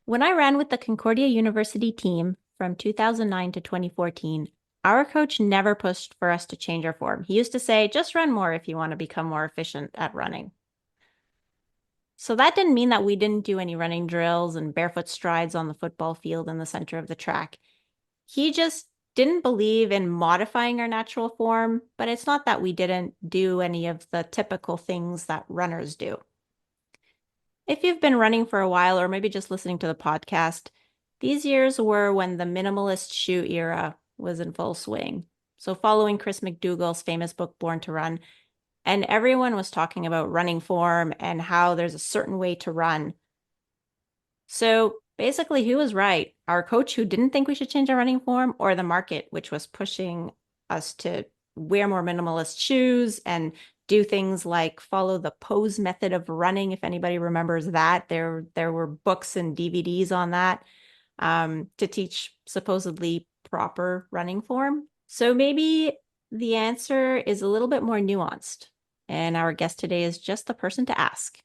When I ran with the Concordia University team from 2009 to 2014, our coach never pushed for us to change our form. He used to say, just run more if you want to become more efficient at running. So that didn't mean that we didn't do any running drills and barefoot strides on the football field in the center of the track. He just didn't believe in modifying our natural form, but it's not that we didn't do any of the typical things that runners do. If you've been running for a while, or maybe just listening to the podcast, these years were when the minimalist shoe era was in full swing. So following Chris McDougall's famous book, Born to Run, and everyone was talking about running form and how there's a certain way to run. So basically, who was right? Our coach who didn't think we should change our running form, or the market, which was pushing us to wear more minimalist shoes and do things like follow the pose method of running. If anybody remembers that, there were books and DVDs on that to teach supposedly proper running form. So maybe the answer is a little bit more nuanced. And our guest today is just the person to ask.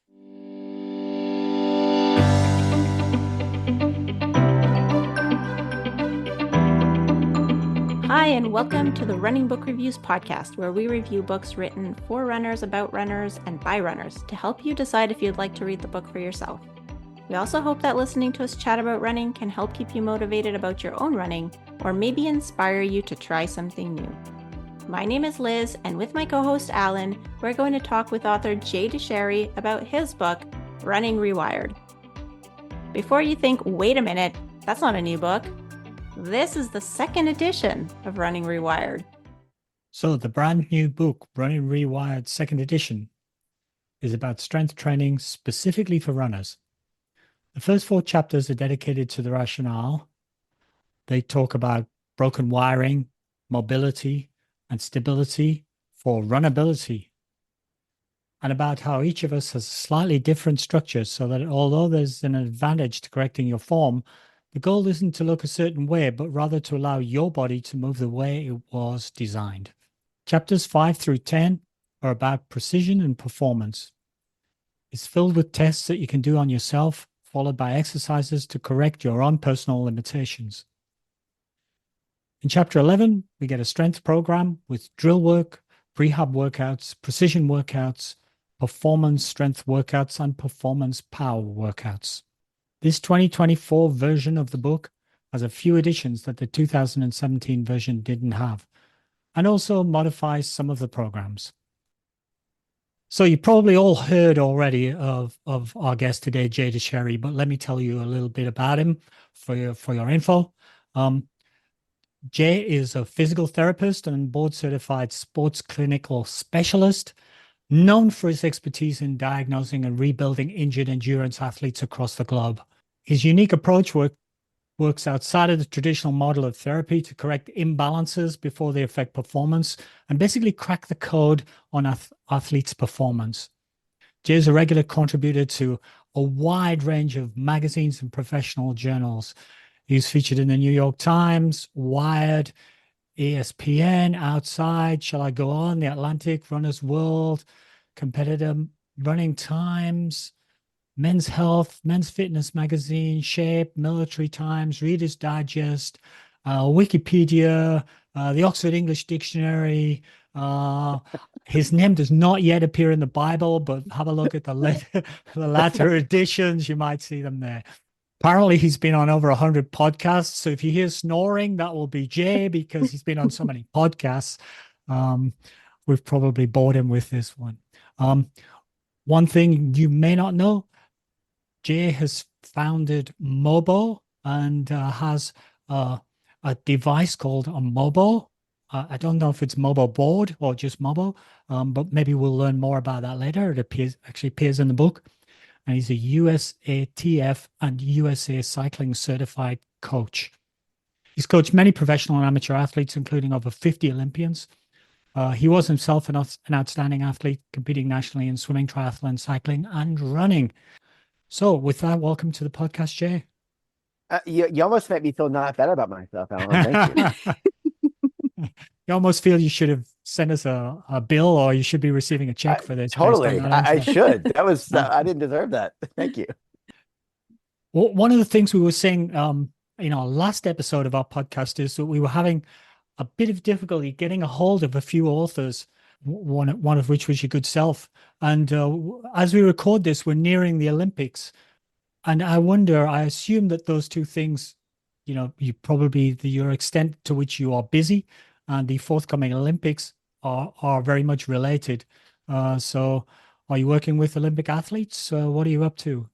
Hi, and welcome to the Running Book Reviews podcast, where we review books written for runners, about runners, and by runners to help you decide if you'd like to read the book for yourself. We also hope that listening to us chat about running can help keep you motivated about your own running, or maybe inspire you to try something new. My name is Liz, and with my co-host Alan, we're going to talk with author Jay Dicharry about his book, Running Rewired. Before you think, wait a minute, that's not a new book. This is the second edition of Running Rewired. So the brand new book, Running Rewired second edition, is about strength training specifically for runners. The first 4 chapters are dedicated to the rationale. They talk about broken wiring, mobility, and stability for runability, and about how each of us has slightly different structures, so that although there's an advantage to correcting your form, the goal isn't to look a certain way, but rather to allow your body to move the way it was designed. Chapters 5 through 10 are about precision and performance. It's filled with tests that you can do on yourself, followed by exercises to correct your own personal limitations. In chapter 11, we get a strength program with drill work, prehab workouts, precision workouts, performance strength workouts, and performance power workouts. This 2024 version of the book has a few additions that the 2017 version didn't have, and also modifies some of the programs. So you probably all heard already of our guest today, Jay Dicharry, but let me tell you a little bit about him for your info. Jay is a physical therapist and board-certified sports clinical specialist, known for his expertise in diagnosing and rebuilding injured endurance athletes across the globe. His unique approach works outside of the traditional model of therapy to correct imbalances before they affect performance and basically crack the code on athletes' performance. Jay is a regular contributor to a wide range of magazines and professional journals. He's featured in the New York Times, Wired, ESPN, Outside, Shall I Go On, The Atlantic, Runner's World, Competitor Running Times, Men's Health, Men's Fitness Magazine, Shape, Military Times, Reader's Digest, Wikipedia, the Oxford English Dictionary. His name does not yet appear in the Bible, but have a look at the latter editions. You might see them there. Apparently, he's been on over 100 podcasts. So if you hear snoring, that will be Jay, because he's been on so many podcasts. We've probably bored him with this one. One thing you may not know, Jay has founded Mobo and has a device called a Mobo. I don't know if it's Mobo board or just Mobo, but maybe we'll learn more about that later. It actually appears in the book. And he's a USATF and USA Cycling certified coach. He's coached many professional and amateur athletes, including over 50 Olympians. He was himself an outstanding athlete, competing nationally in swimming, triathlon, cycling, and running. So with that, welcome to the podcast, Jay. You almost make me feel not bad about myself, Alan. Thank you. You almost feel you should have sent us a bill, or you should be receiving a check for this. Totally. I should. That was, I didn't deserve that. Thank you. Well, one of the things we were saying in our last episode of our podcast is that we were having a bit of difficulty getting a hold of a few authors, one of which was your good self. And as we record this, we're nearing the Olympics. And I wonder, I assume that those two things, you probably your extent to which you are busy and the forthcoming Olympics are very much related. So are you working with Olympic athletes? What are you up to?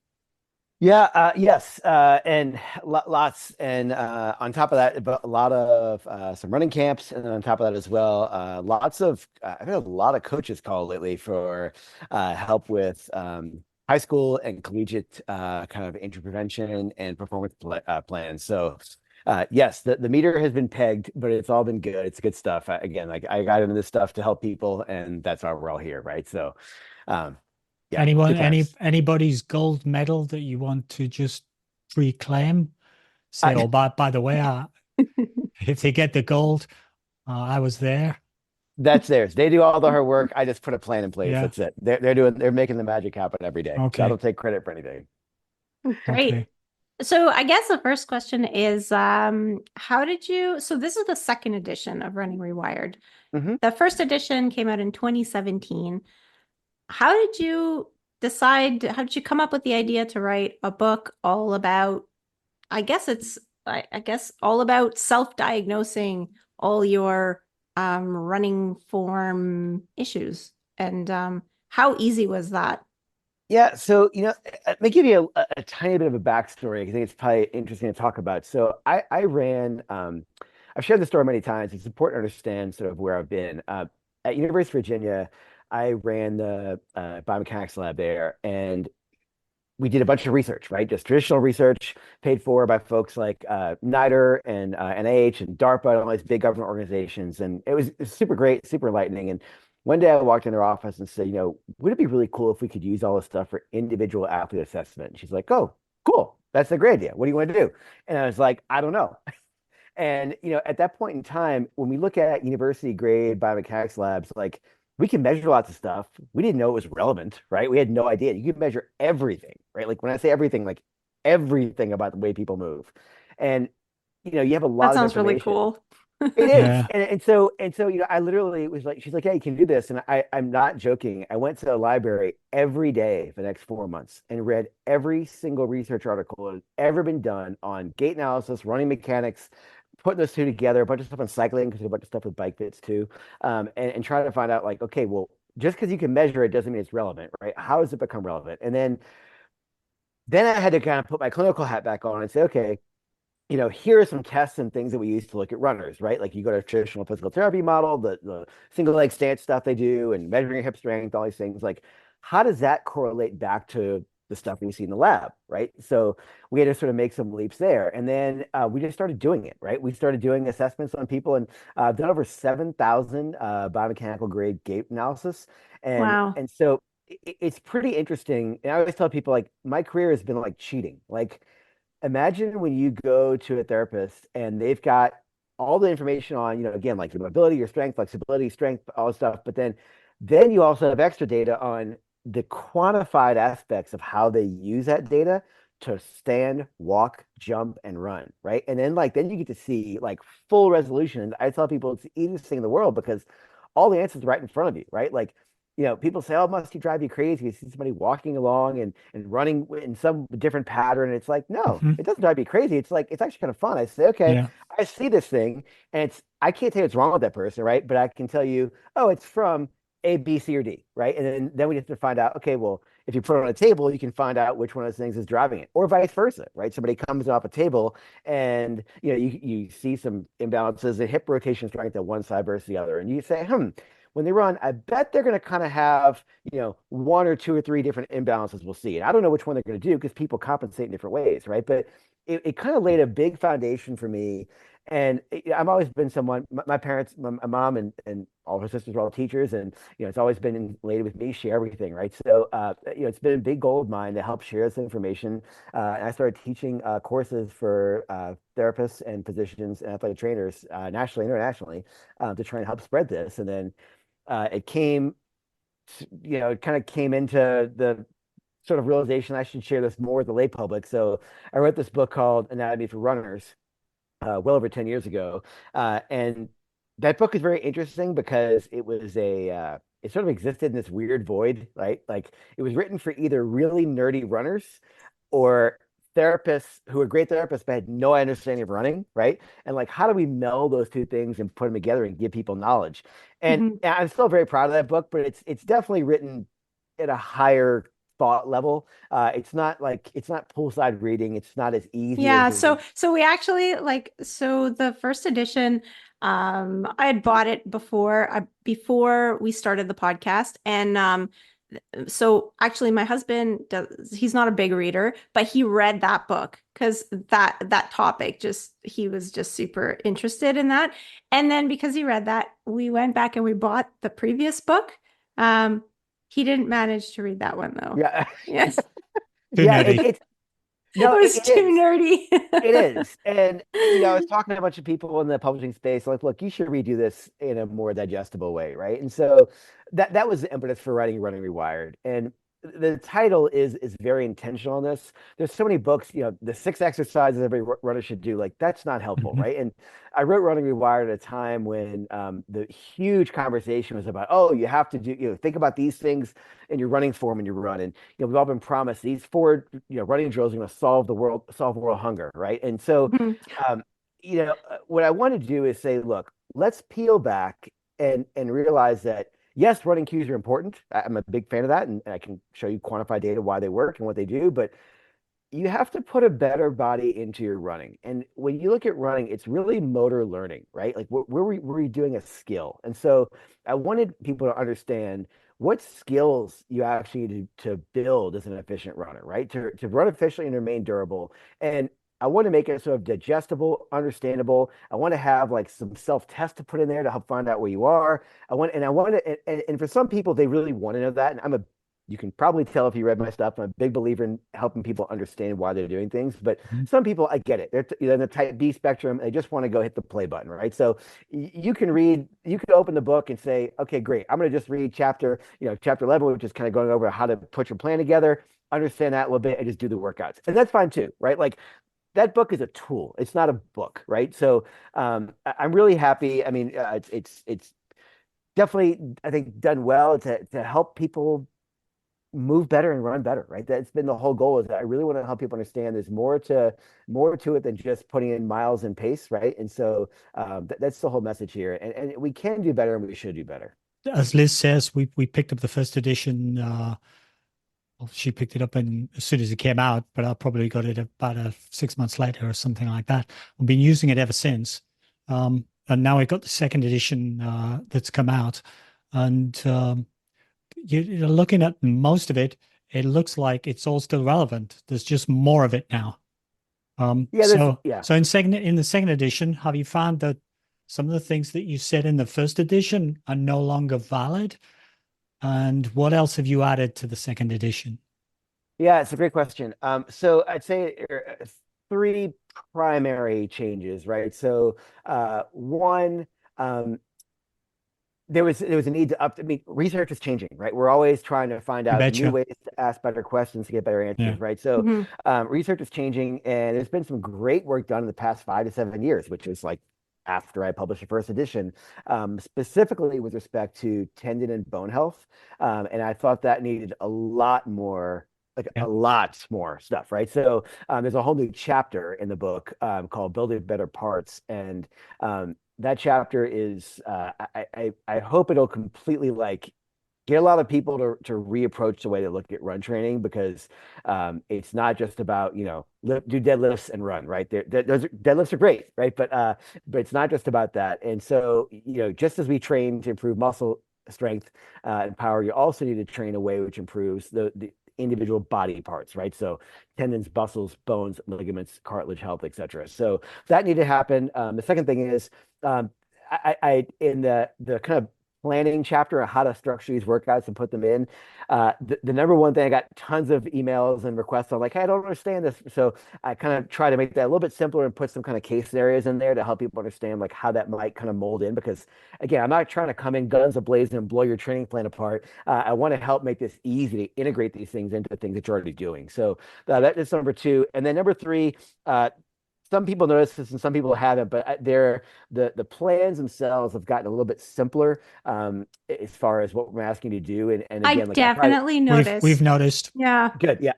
Yeah, yes, and lots, and on top of that, but a lot of some running camps, and then on top of that as well, lots of I've had a lot of coaches call lately for help with high school and collegiate kind of injury prevention and performance plans. So, yes, the meter has been pegged, but it's all been good. It's good stuff. Again, like I got into this stuff to help people, and that's why we're all here, right? So, um, yeah, Anyone, good times. anybody's gold medal that you want to just reclaim? Say, oh, by the way, if they get the gold, I was there. That's theirs. They do all the hard work. I just put a plan in place. Yeah. That's it. They're making the magic happen every day. So I Okay. don't take credit for anything. Great. Okay. So I guess the first question is, how did you, so this is the second edition of Running Rewired. Hmm. The first edition came out in 2017. How did you decide, how did you come up with the idea to write a book all about, I guess all about self-diagnosing all your running form issues? And how easy was that? Yeah. So, let me give you a tiny bit of a backstory. I think it's probably interesting to talk about. So I ran, I've shared the story many times. It's important to understand sort of where I've been. At University of Virginia, I ran the biomechanics lab there, and we did a bunch of research, right? Just traditional research paid for by folks like NIDR and NIH and DARPA and all these big government organizations. And it was super great, super enlightening. And one day I walked in their office and said, would it be really cool if we could use all this stuff for individual athlete assessment? And she's like, oh, cool. That's a great idea. What do you want to do? And I was like, I don't know. And at that point in time, when we look at university grade biomechanics labs, like we can measure lots of stuff. We didn't know it was relevant, right? We had no idea. You can measure everything, right? Like when I say everything, like everything about the way people move. And you have a That lot of sounds really information. cool. It is. Yeah. And so, I literally was like, she's like, yeah, you can do this. And I'm not joking. I went to the library every day for the next 4 months and read every single research article that has ever been done on gait analysis, running mechanics, putting those two together, a bunch of stuff on cycling, because there's a bunch of stuff with bike fits too. And trying to find out like, okay, well, just because you can measure it doesn't mean it's relevant, right? How does it become relevant? And then I had to kind of put my clinical hat back on and say, okay, here are some tests and things that we use to look at runners, right? Like you go to a traditional physical therapy model, the single leg stance stuff they do and measuring your hip strength, all these things. Like, how does that correlate back to the stuff we see in the lab, right? So we had to sort of make some leaps there. And then we just started doing it, right? We started doing assessments on people and I've done over 7,000 biomechanical grade gait analysis. And, Wow. and so it's pretty interesting. And I always tell people like my career has been like cheating. Like imagine when you go to a therapist and they've got all the information on, again, like your mobility, your strength, flexibility, strength, all this stuff. But then you also have extra data on the quantified aspects of how they use that data to stand, walk, jump, and run, right? And then you get to see like full resolution. And I tell people it's the easiest thing in the world because all the answers are right in front of you, right? Like people say, "Oh, must you drive you crazy?" You see somebody walking along and running in some different pattern. And it's like, no, Hmm. it doesn't drive me crazy. It's like it's actually kind of fun. I say, okay, Yeah. I see this thing, and I can't tell you what's wrong with that person, right? But I can tell you, oh, it's from A, B, C, or D, right? And then we have to find out, okay, well, if you put it on a table, you can find out which one of those things is driving it, or vice versa, right? Somebody comes off a table, and you see some imbalances in hip rotation strength at one side versus the other, and you say, when they run, I bet they're going to kind of have, one or two or three different imbalances we'll see. And I don't know which one they're going to do because people compensate in different ways, right? But it kind of laid a big foundation for me. And I've always been someone, my parents, my mom and all her sisters were all teachers. And, it's always been laid with me, share everything, right? So, it's been a big goal of mine to help share this information. And I started teaching courses for therapists and physicians and athletic trainers nationally, internationally, to try and help spread this. And then it kind of came into sort of realization I should share this more with the lay public. So I wrote this book called Anatomy for Runners well over 10 years ago. And that book is very interesting because it sort of existed in this weird void, right? Like it was written for either really nerdy runners or therapists who were great therapists but had no understanding of running, right? And like, how do we meld those two things and put them together and give people knowledge? And I'm still very proud of that book, but it's definitely written at a higher thought level. It's not poolside reading. It's not as easy as Yeah, it is. so we actually so the first edition, I had bought it before we started the podcast, and so actually my husband he's not a big reader, but he read that book because that topic just he was just super interested in that. And then because he read that, we went back and we bought the previous book. Um, he didn't manage to read that one though. Yeah. Yes, Too Yeah, nerdy. it's it no, was it too is. nerdy. It is. And, I was talking to a bunch of people in the publishing space, like, look, you should redo this in a more digestible way, right? And so that was the impetus for writing Running Rewired. And the title is very intentional on this. There's so many books, the 6 exercises every runner should do. Like, that's not helpful, Mhm. right? And I wrote Running Rewired at a time when the huge conversation was about, oh, you have to do, think about these things in your running form when you run. And we've all been promised these four, running drills are going to solve world hunger, right? And so, Mhm. um, what I want to do is say, look, let's peel back and realize that yes, running cues are important. I'm a big fan of that, and I can show you quantified data why they work and what they do. But you have to put a better body into your running. And when you look at running, it's really motor learning, right? Like we're doing a skill. And so I wanted people to understand what skills you actually need to build as an efficient runner, right? To run efficiently and remain durable. And I want to make it sort of digestible, understandable. I want to have like some self-test to put in there to help find out where you are. I want to, and for some people, they really want to know that. And you can probably tell if you read my stuff. I'm a big believer in helping people understand why they're doing things. But some people, I get it. They're in the type B spectrum. They just want to go hit the play button, right? So you can open the book and say, okay, great. I'm going to just read chapter 11, which is kind of going over how to put your plan together, understand that a little bit, and just do the workouts. And that's fine too, right? Like that book is a tool. It's not a book, right? So I'm really happy. I mean, it's definitely, I think, done well to help people move better and run better, right? That's been the whole goal is that I really want to help people understand there's more to it than just putting in miles and pace, right? And so that's the whole message here. And we can do better and we should do better. As Liz says, we picked up the first edition. Well, she picked it up as soon as it came out, but I probably got it about 6 months later or something like that. I've been using it ever since. And now I got the second edition that's come out. And you're looking at most of it, it looks like it's all still relevant. There's just more of it now. Yeah, yeah. So in the second edition, have you found that some of the things that you said in the first edition are no longer valid? And what else have you added to the second edition? Yeah, it's a great question. So I'd say three primary changes, right? So one, um, there was a need to I mean, research is changing, right? We're always trying to find You out new betcha. ways to ask better questions to get better Yeah. answers, right? So Mhm. research is changing, and there's been some great work done in the past 5 to 7 years, which was like after I published the first edition, specifically with respect to tendon and bone health. And I thought that needed Yeah. a lot more stuff, right? So there's a whole new chapter in the book called Building Better Parts. And that chapter is I hope it'll completely like get a lot of people to reapproach the way they look at run training because it's not just about do deadlifts and run, right? Deadlifts are great, right? But it's not just about that. And so just as we train to improve muscle strength and power, you also need to train a way which improves the individual body parts, right? So tendons, muscles, bones, ligaments, cartilage health, etc. So that need to happen. The second thing is um, I in the kind of planning chapter on how to structure these workouts and put them in, the number one thing, I got tons of emails and requests on like, hey, I don't understand this. So I kind of try to make that a little bit simpler and put some kind of case scenarios in there to help people understand like how that might kind of mold in. Because again, I'm not trying to come in guns a-blazing and blow your training plan apart. I want to help make this easy to integrate these things into things that you're already doing. So that is number two. And then number three, some people notice this and some people haven't, but the plans themselves have gotten a little bit simpler as far as what we're asking you to do. And I again, like I try to, definitely We've noticed. noticed. Yeah. good, yeah.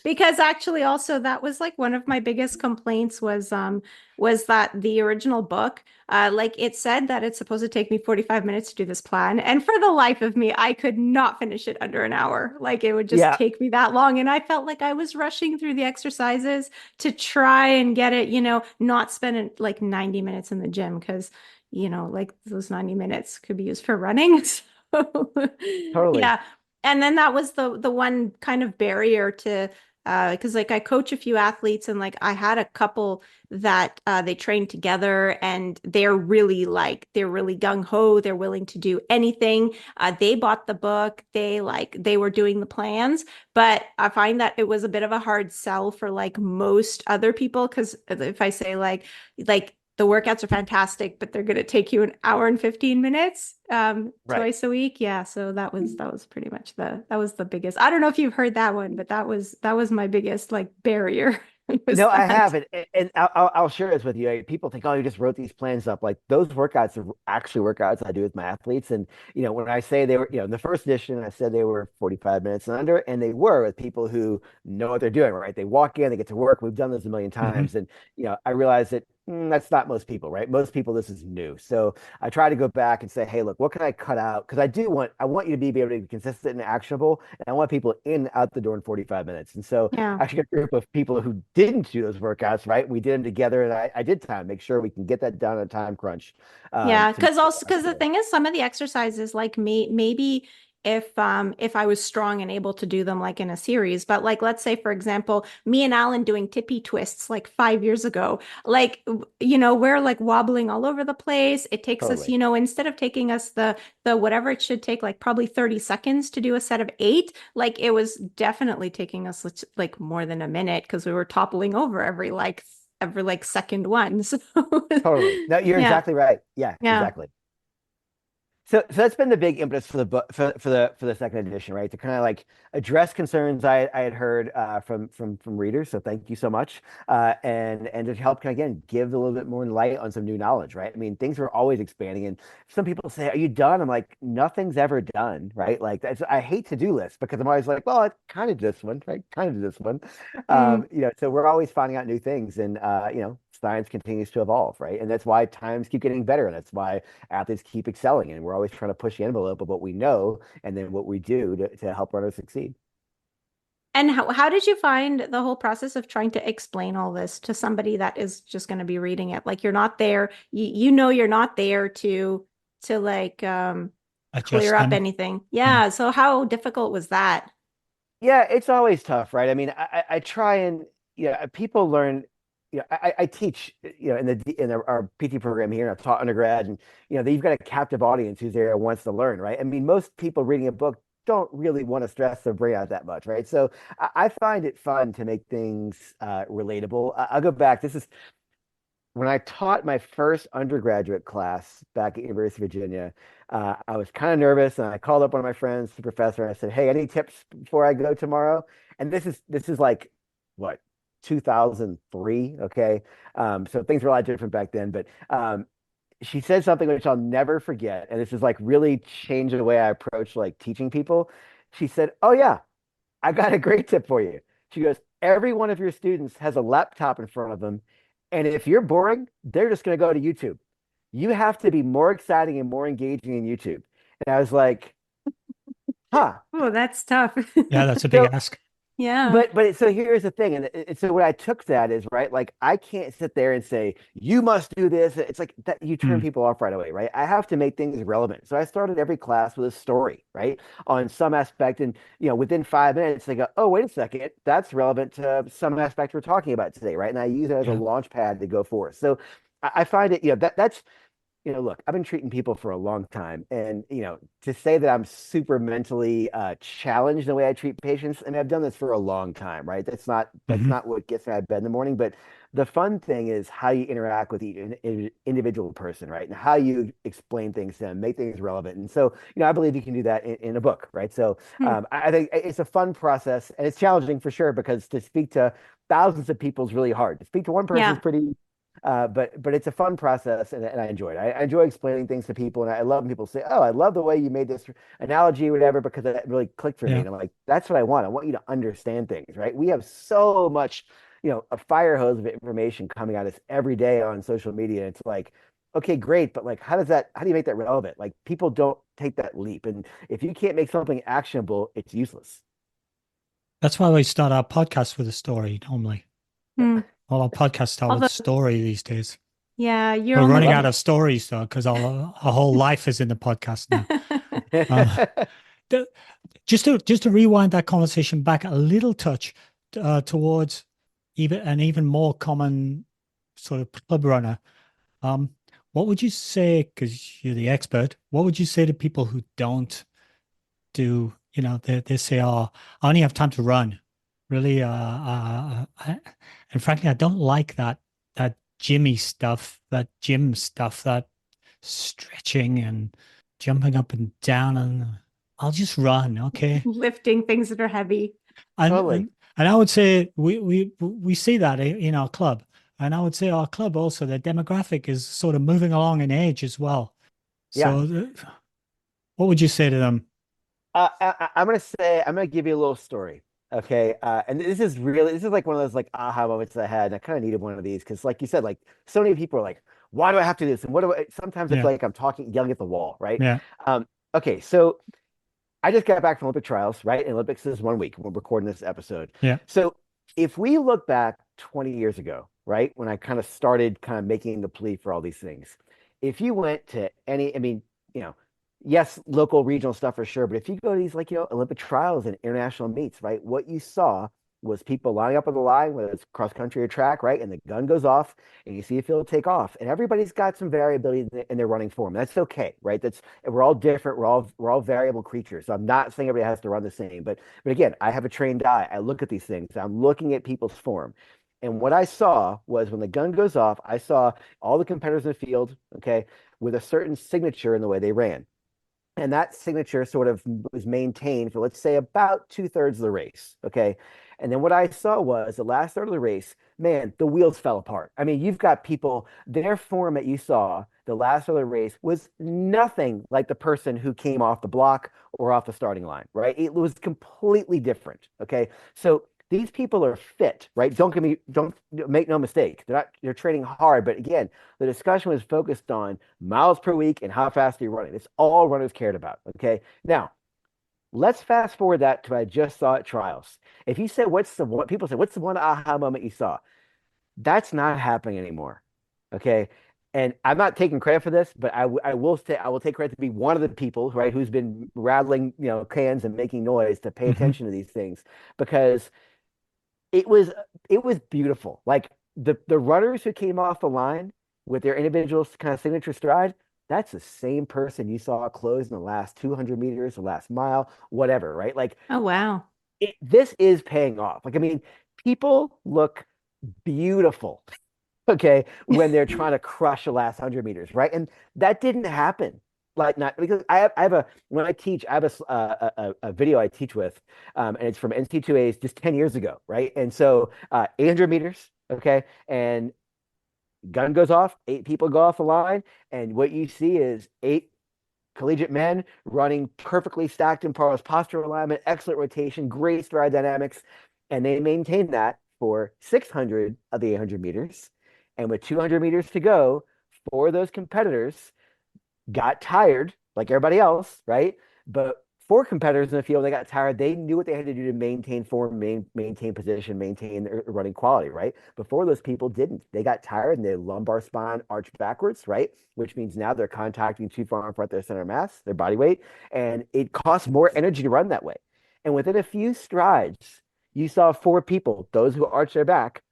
Because actually also that was like one of my biggest complaints was that the original book, like it said that it's supposed to take me 45 minutes to do this plan. And for the life of me, I could not finish it under an hour. Like it would just Yeah, take me that long. And I felt like I was rushing through the exercises to try and get it, not spend like 90 minutes in the gym because, like those 90 minutes could be used for running. So totally. yeah. And then that was the one kind of barrier to because like I coach a few athletes and like I had a couple that they train together and they're really gung ho. They're willing to do anything. They bought the book. They were doing the plans, but I find that it was a bit of a hard sell for like most other people because if I say like the workouts are fantastic, but they're going to take you an hour and 15 minutes Right. twice a week. Yeah, so that was pretty much that was the biggest. I don't know if you've heard that one, but that was my biggest like barrier was No, I that. haven't, and I'll share this with you. People think, oh, you just wrote these plans up. Like those workouts are actually workouts I do with my athletes. And when I say they were, in the first edition, I said they were 45 minutes and under, and they were with people who know what they're doing, right? They walk in, they get to work. We've done this a million Mhm. times, and I realize that that's not most people, right? Most people, this is new. So I try to go back and say, hey, look, what can I cut out? Because I want you to be able to be consistent and actionable, and I want people in and out the door in 45 minutes. And so Yeah. I actually got a group of people who didn't do those workouts, right? We did them together, and I did time, make sure we can get that done on a time crunch. Yeah, To make because also because the thing is some of the exercises like maybe if I was strong and able to do them like in a series, but like let's say for example, me and Alan doing tippy twists like 5 years ago, like we're like wobbling all over the place. It takes us, totally. instead of taking us the whatever it should take like probably 30 seconds to do a set of 8, like it was definitely taking us like more than a minute because we were toppling over every like second one. So Totally. No, you're yeah. exactly right. Yeah, Yeah. exactly. So that's been the big impetus for the book for the second edition, right? To kind of like address concerns I had heard from readers. So thank you so much, and to help kind of, again, give a little bit more light on some new knowledge, right? I mean, things are always expanding, and some people say, "Are you done?" I'm like, "Nothing's ever done," right? Like I hate to do lists because I'm always like, "Well, I kind of did this one, right? Kind of did this one," Mm. So we're always finding out new things, and science continues to evolve, right? And that's why times keep getting better, and that's why athletes keep excelling, and we're always trying to push the envelope of what we know and then what we do to help runners succeed. And how did you find the whole process of trying to explain all this to somebody that is just going to be reading it? Like you're not there, you're not there to like clear Adjust up them. anything. Mm. Yeah. So how difficult was that? Yeah, it's always tough, right? I mean, I try and people learn. I teach in our PT program here, and I've taught undergrad, and you've got a captive audience who's there and wants to learn, right? I mean, most people reading a book don't really want to stress their brain out that much, right? So I find it fun to make things relatable. I'll go back. This is when I taught my first undergraduate class back at University of Virginia. I was kind of nervous, and I called up one of my friends, the professor, and I said, "Hey, any tips before I go tomorrow?" And this is like what 2003, okay? So things were a lot different back then, but she said something which I'll never forget, and this is like really changed the way I approach like teaching people. She said, "Oh yeah, I got a great tip for you." She goes, every one of your students has a laptop in front of them. And if you're boring, they're just going to go to YouTube. You have to be more exciting and more engaging in YouTube. And I was like, huh. Oh, that's tough. Yeah, that's a big So ask. Yeah. but here's the thing, and so what I took that is, right, like I can't sit there and say you must do this. It's like that you turn Mm. people off right away, right? I have to make things relevant. So I started every class with a story, right, on some aspect, and within 5 minutes they go, oh, wait a second, that's relevant to some aspect we're talking about today, right? And I use it as a Yeah. launch pad to go forth. So I find it, that's look, I've been treating people for a long time, and to say that I'm super mentally challenged in the way I treat patients, and I've done this for a long time, right? That's Hmm. not what gets me out of bed in the morning, but the fun thing is how you interact with each individual person, right? And how you explain things to them, make things relevant. And so, I believe you can do that in a book, right? So, Hmm. I think it's a fun process, and it's challenging for sure because to speak to thousands of people is really hard. To speak to one person is Yeah. pretty but it's a fun process, and I enjoy it. I enjoy explaining things to people, and I love when people say, "Oh, I love the way you made this analogy or whatever," because that really clicked for me. Yeah. And I'm like, "That's what I want. I want you to understand things, right?" We have so much, a fire hose of information coming at us every day on social media. And it's like, okay, great, but like, how do you make that relevant? Like, people don't take that leap, and if you can't make something actionable, it's useless. That's why we start our podcast with a story normally. Hmm. All our podcasts start with a Although, story these days. yeah, you're We're only I running love out of stories though, because our whole life is in the podcast now. Uh, it. the- just to rewind that conversation back a little touch towards even more common sort of club runner. Um, what would you say, because you're the expert, what would you say to people who don't do, they say, oh, I only have time to run. Really, and frankly, I don't like that gym stuff, that stretching and jumping up and down, and I'll just run, okay? lifting things that are heavy. And Totally. and, and I would say we see that in our club. And I would say our club also, the demographic is sort of moving along in age as well. Yeah. So what would you say to them? I'm gonna give you a little story. Okay. And this is like one of those like aha moments I had. And I kind of needed one of these because, like you said, like so many people are like, why do I have to do this? And what do I, sometimes I Yeah, feel like I'm talking, yelling at the wall, right? yeah, Um, okay. So I just got back from Olympic trials, right? And Olympics is 1 week. We're recording this episode. yeah. So if we look back 20 years ago, right, when I kind of started kind of making the plea for all these things, if you went to any, I mean, you know, yes, local, regional stuff for sure, but if you go to these like, Olympic trials and international meets, right, what you saw was people lining up on the line, whether it's cross country or track, right, and the gun goes off and you see a field take off, and everybody's got some variability in their running form. That's okay, right? That's We're all different. We're all variable creatures. So I'm not saying everybody has to run the same, but again, I have a trained eye. I look at these things. I'm looking at people's form. And what I saw was when the gun goes off, I saw all the competitors in the field, okay, with a certain signature in the way they ran. And that signature sort of was maintained for, let's say, about two-thirds of the race. Okay. And then what I saw was the last third of the race, man, the wheels fell apart. I mean, you've got people, their form that you saw the last third of the race was nothing like the person who came off the block or off the starting line, right? It was completely different. Okay. So these people are fit, right? Don't make no mistake. They're training hard. But again, the discussion was focused on miles per week and how fast are you running. It's all runners cared about. Okay. Now, let's fast forward that to what I just saw at trials. If you said, what people say, what's the one aha moment you saw? That's not happening anymore. Okay. And I'm not taking credit for this, but I will say I will take credit to be one of the people, right, who's been rattling, cans and making noise to pay Hmm. attention to these things because it was it was beautiful. Like the runners who came off the line with their individual kind of signature stride, that's the same person you saw close in the last 200 meters, the last mile, whatever, right? Like Oh, wow. this is paying off. Like, I mean, people look beautiful, okay, when they're trying to crush the last 100 meters, right? And that didn't happen. Like, not because I have when I teach, I have a video I teach with, and it's from NC2As just 10 years ago, right? And so 800 meters, okay, and gun goes off, 8 people go off the line, and what you see is 8 collegiate men running perfectly stacked in posture alignment, excellent rotation, great stride dynamics, and they maintain that for 600 of the 800 meters. And with 200 meters to go, four of those competitors got tired like everybody else, right? But four competitors in the field, they got tired. They knew what they had to do to maintain form, maintain position, maintain their running quality, right? Before those people didn't. They got tired and their lumbar spine arched backwards, right? Which means now they're contacting too far in front of their center of mass, their body weight, and it costs more energy to run that way. And within a few strides, you saw four people, those who arched their back,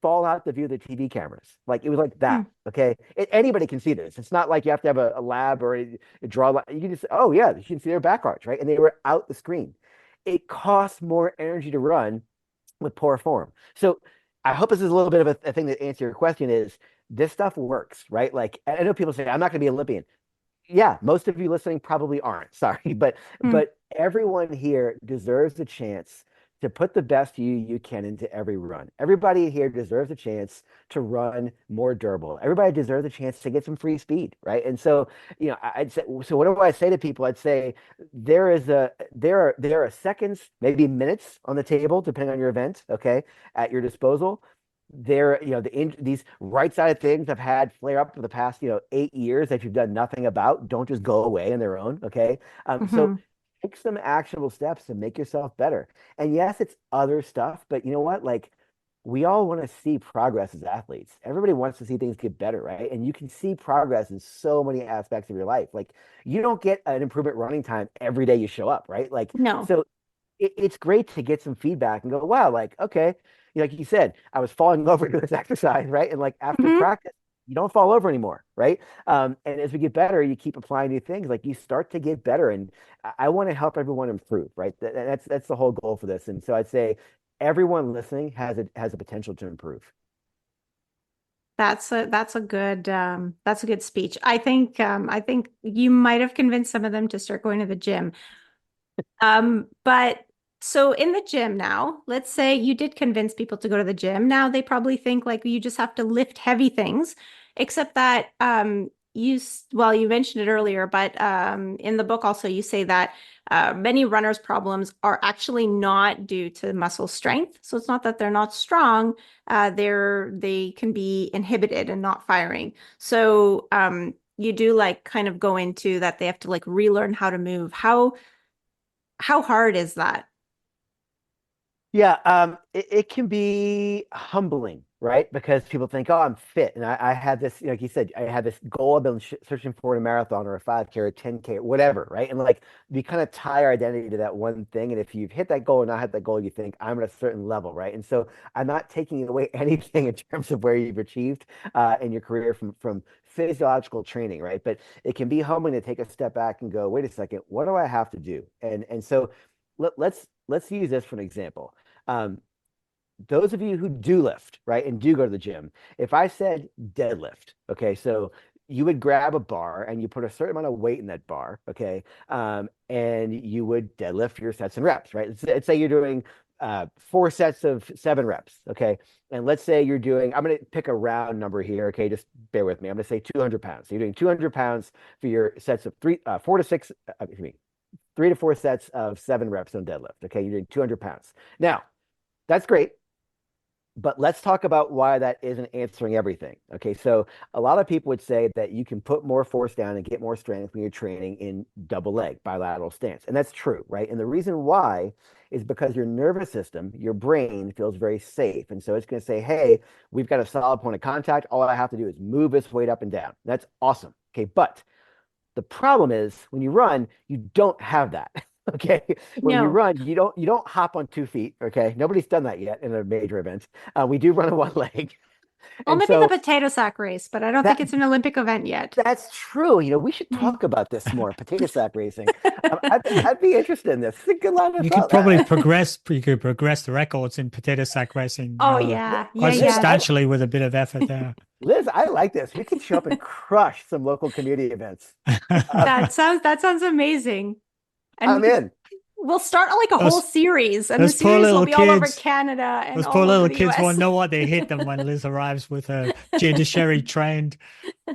fall out the view of the TV cameras. Like it was like that. Hmm. Okay. Anybody can see this. It's not like you have to have a lab or a draw. You can just, oh yeah, you can see their back arch, right? And they were out the screen. It costs more energy to run with poor form. So I hope this is a little bit of a thing that answer your question is this stuff works, right? Like I know people say, I'm not going to be Olympian. Yeah, most of you listening probably aren't. Sorry, Hmm. but everyone here deserves a chance to put the best you can into every run. Everybody here deserves a chance to run more durable. Everybody deserves a chance to get some free speed, right? And so, I'd say, so what do I say to people? I'd say there are seconds, maybe minutes on the table, depending on your event, okay, at your disposal. These right-sided things have had flare up for the past 8 years that you've done nothing about. Don't just go away on their own, okay? So Hmm. take some actionable steps to make yourself better. And yes, it's other stuff, but you know what? Like we all want to see progress as athletes. Everybody wants to see things get better, right? And you can see progress in so many aspects of your life. Like you don't get an improvement running time every day you show up, right? Like No. so it's great to get some feedback and go, wow, like, okay, like you said, I was falling over to this exercise, right? And like after Hmm. practice, you don't fall over anymore, right? And as we get better, you keep applying new things, like you start to get better. And I want to help everyone improve, right? That's the whole goal for this. And so I'd say everyone listening has a potential to improve. That's a good speech. I think you might have convinced some of them to start going to the gym. But so in the gym now, let's say you did convince people to go to the gym. Now they probably think like you just have to lift heavy things, except that well, you mentioned it earlier, but in the book also you say that many runners' problems are actually not due to muscle strength. So it's not that they're not strong, they can be inhibited and not firing. So you do like kind of go into that they have to like relearn how to move. How hard is that? Yeah, it can be humbling, right? Because people think, oh, I'm fit. And I had this, like you said, I had this goal I've been searching for in a marathon or a 5K or a 10K, whatever, right? And like we kind of tie our identity to that one thing. And if you've hit that goal or not hit that goal, you think I'm at a certain level, right? And so I'm not taking away anything in terms of where you've achieved in your career from physiological training, right? But it can be humbling to take a step back and go, wait a second, what do I have to do? And so let's use this for an example. Um, those of you who do lift, right, and do go to the gym, if I said deadlift, okay, so you would grab a bar and you put a certain amount of weight in that bar, okay, and you would deadlift your sets and reps, right? Let's say you're doing 4 sets of 7 reps, okay, and let's say you're doing, I'm going to pick a round number here, okay, just bear with me. I'm going to say 200 pounds. So you're doing 200 pounds for your sets of 3 to 4 sets of 7 reps on deadlift, okay, you're doing 200 pounds. Now, that's great. But let's talk about why that isn't answering everything. Okay, so a lot of people would say that you can put more force down and get more strength when you're training in double leg, bilateral stance. And that's true, right? And the reason why is because your nervous system, your brain feels very safe. And so it's going to say, hey, we've got a solid point of contact. All I have to do is move this weight up and down. That's awesome. Okay, but the problem is when you run, you don't have that. Okay. When you No. run, you don't hop on 2 feet. Okay. Nobody's done that yet in a major event. We do run on one leg. Well, And maybe the so potato sack race, but I don't think that it's an Olympic event yet. that's true. We should Mm. talk about this more, potato sack racing. I'd be interested in this. It's a good line of You could thought. probably progress. You could progress the records in potato sack racing Oh yeah, yeah, quite Liz, yeah. substantially with a bit of effort there. Liz, I like this. We can show up and crush some local community events. Uh, That sounds amazing. And I'm in. we'll start like a whole those series, and the those poor series will little be all over kids. Canada and Those poor all over little the kids won't US. know what they hit them when Liz arrives with her Jay Dicharry trained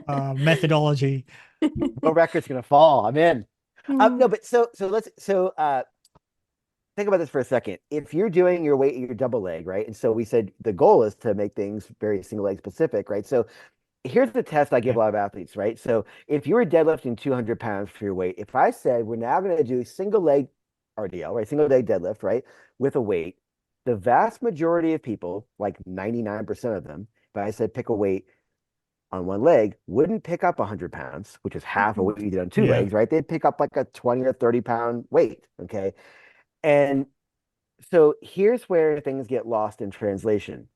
methodology. No record's gonna fall. I'm in. Hmm. No, but so let's think about this for a second. If you're doing your weight, your double leg, right? And so we said the goal is to make things very single leg specific, right? So here's the test I give Yeah. a lot of athletes, right? So if you were deadlifting 200 pounds for your weight, if I said we're now going to do single leg RDL, right? Single leg deadlift, right? With a weight, the vast majority of people, like 99% of them, if I said pick a weight on one leg, wouldn't pick up 100 pounds, which is half of Mhm. what you did on two Yeah. legs, right? They'd pick up like a 20 or 30 pound weight, okay? And so here's where things get lost in translation.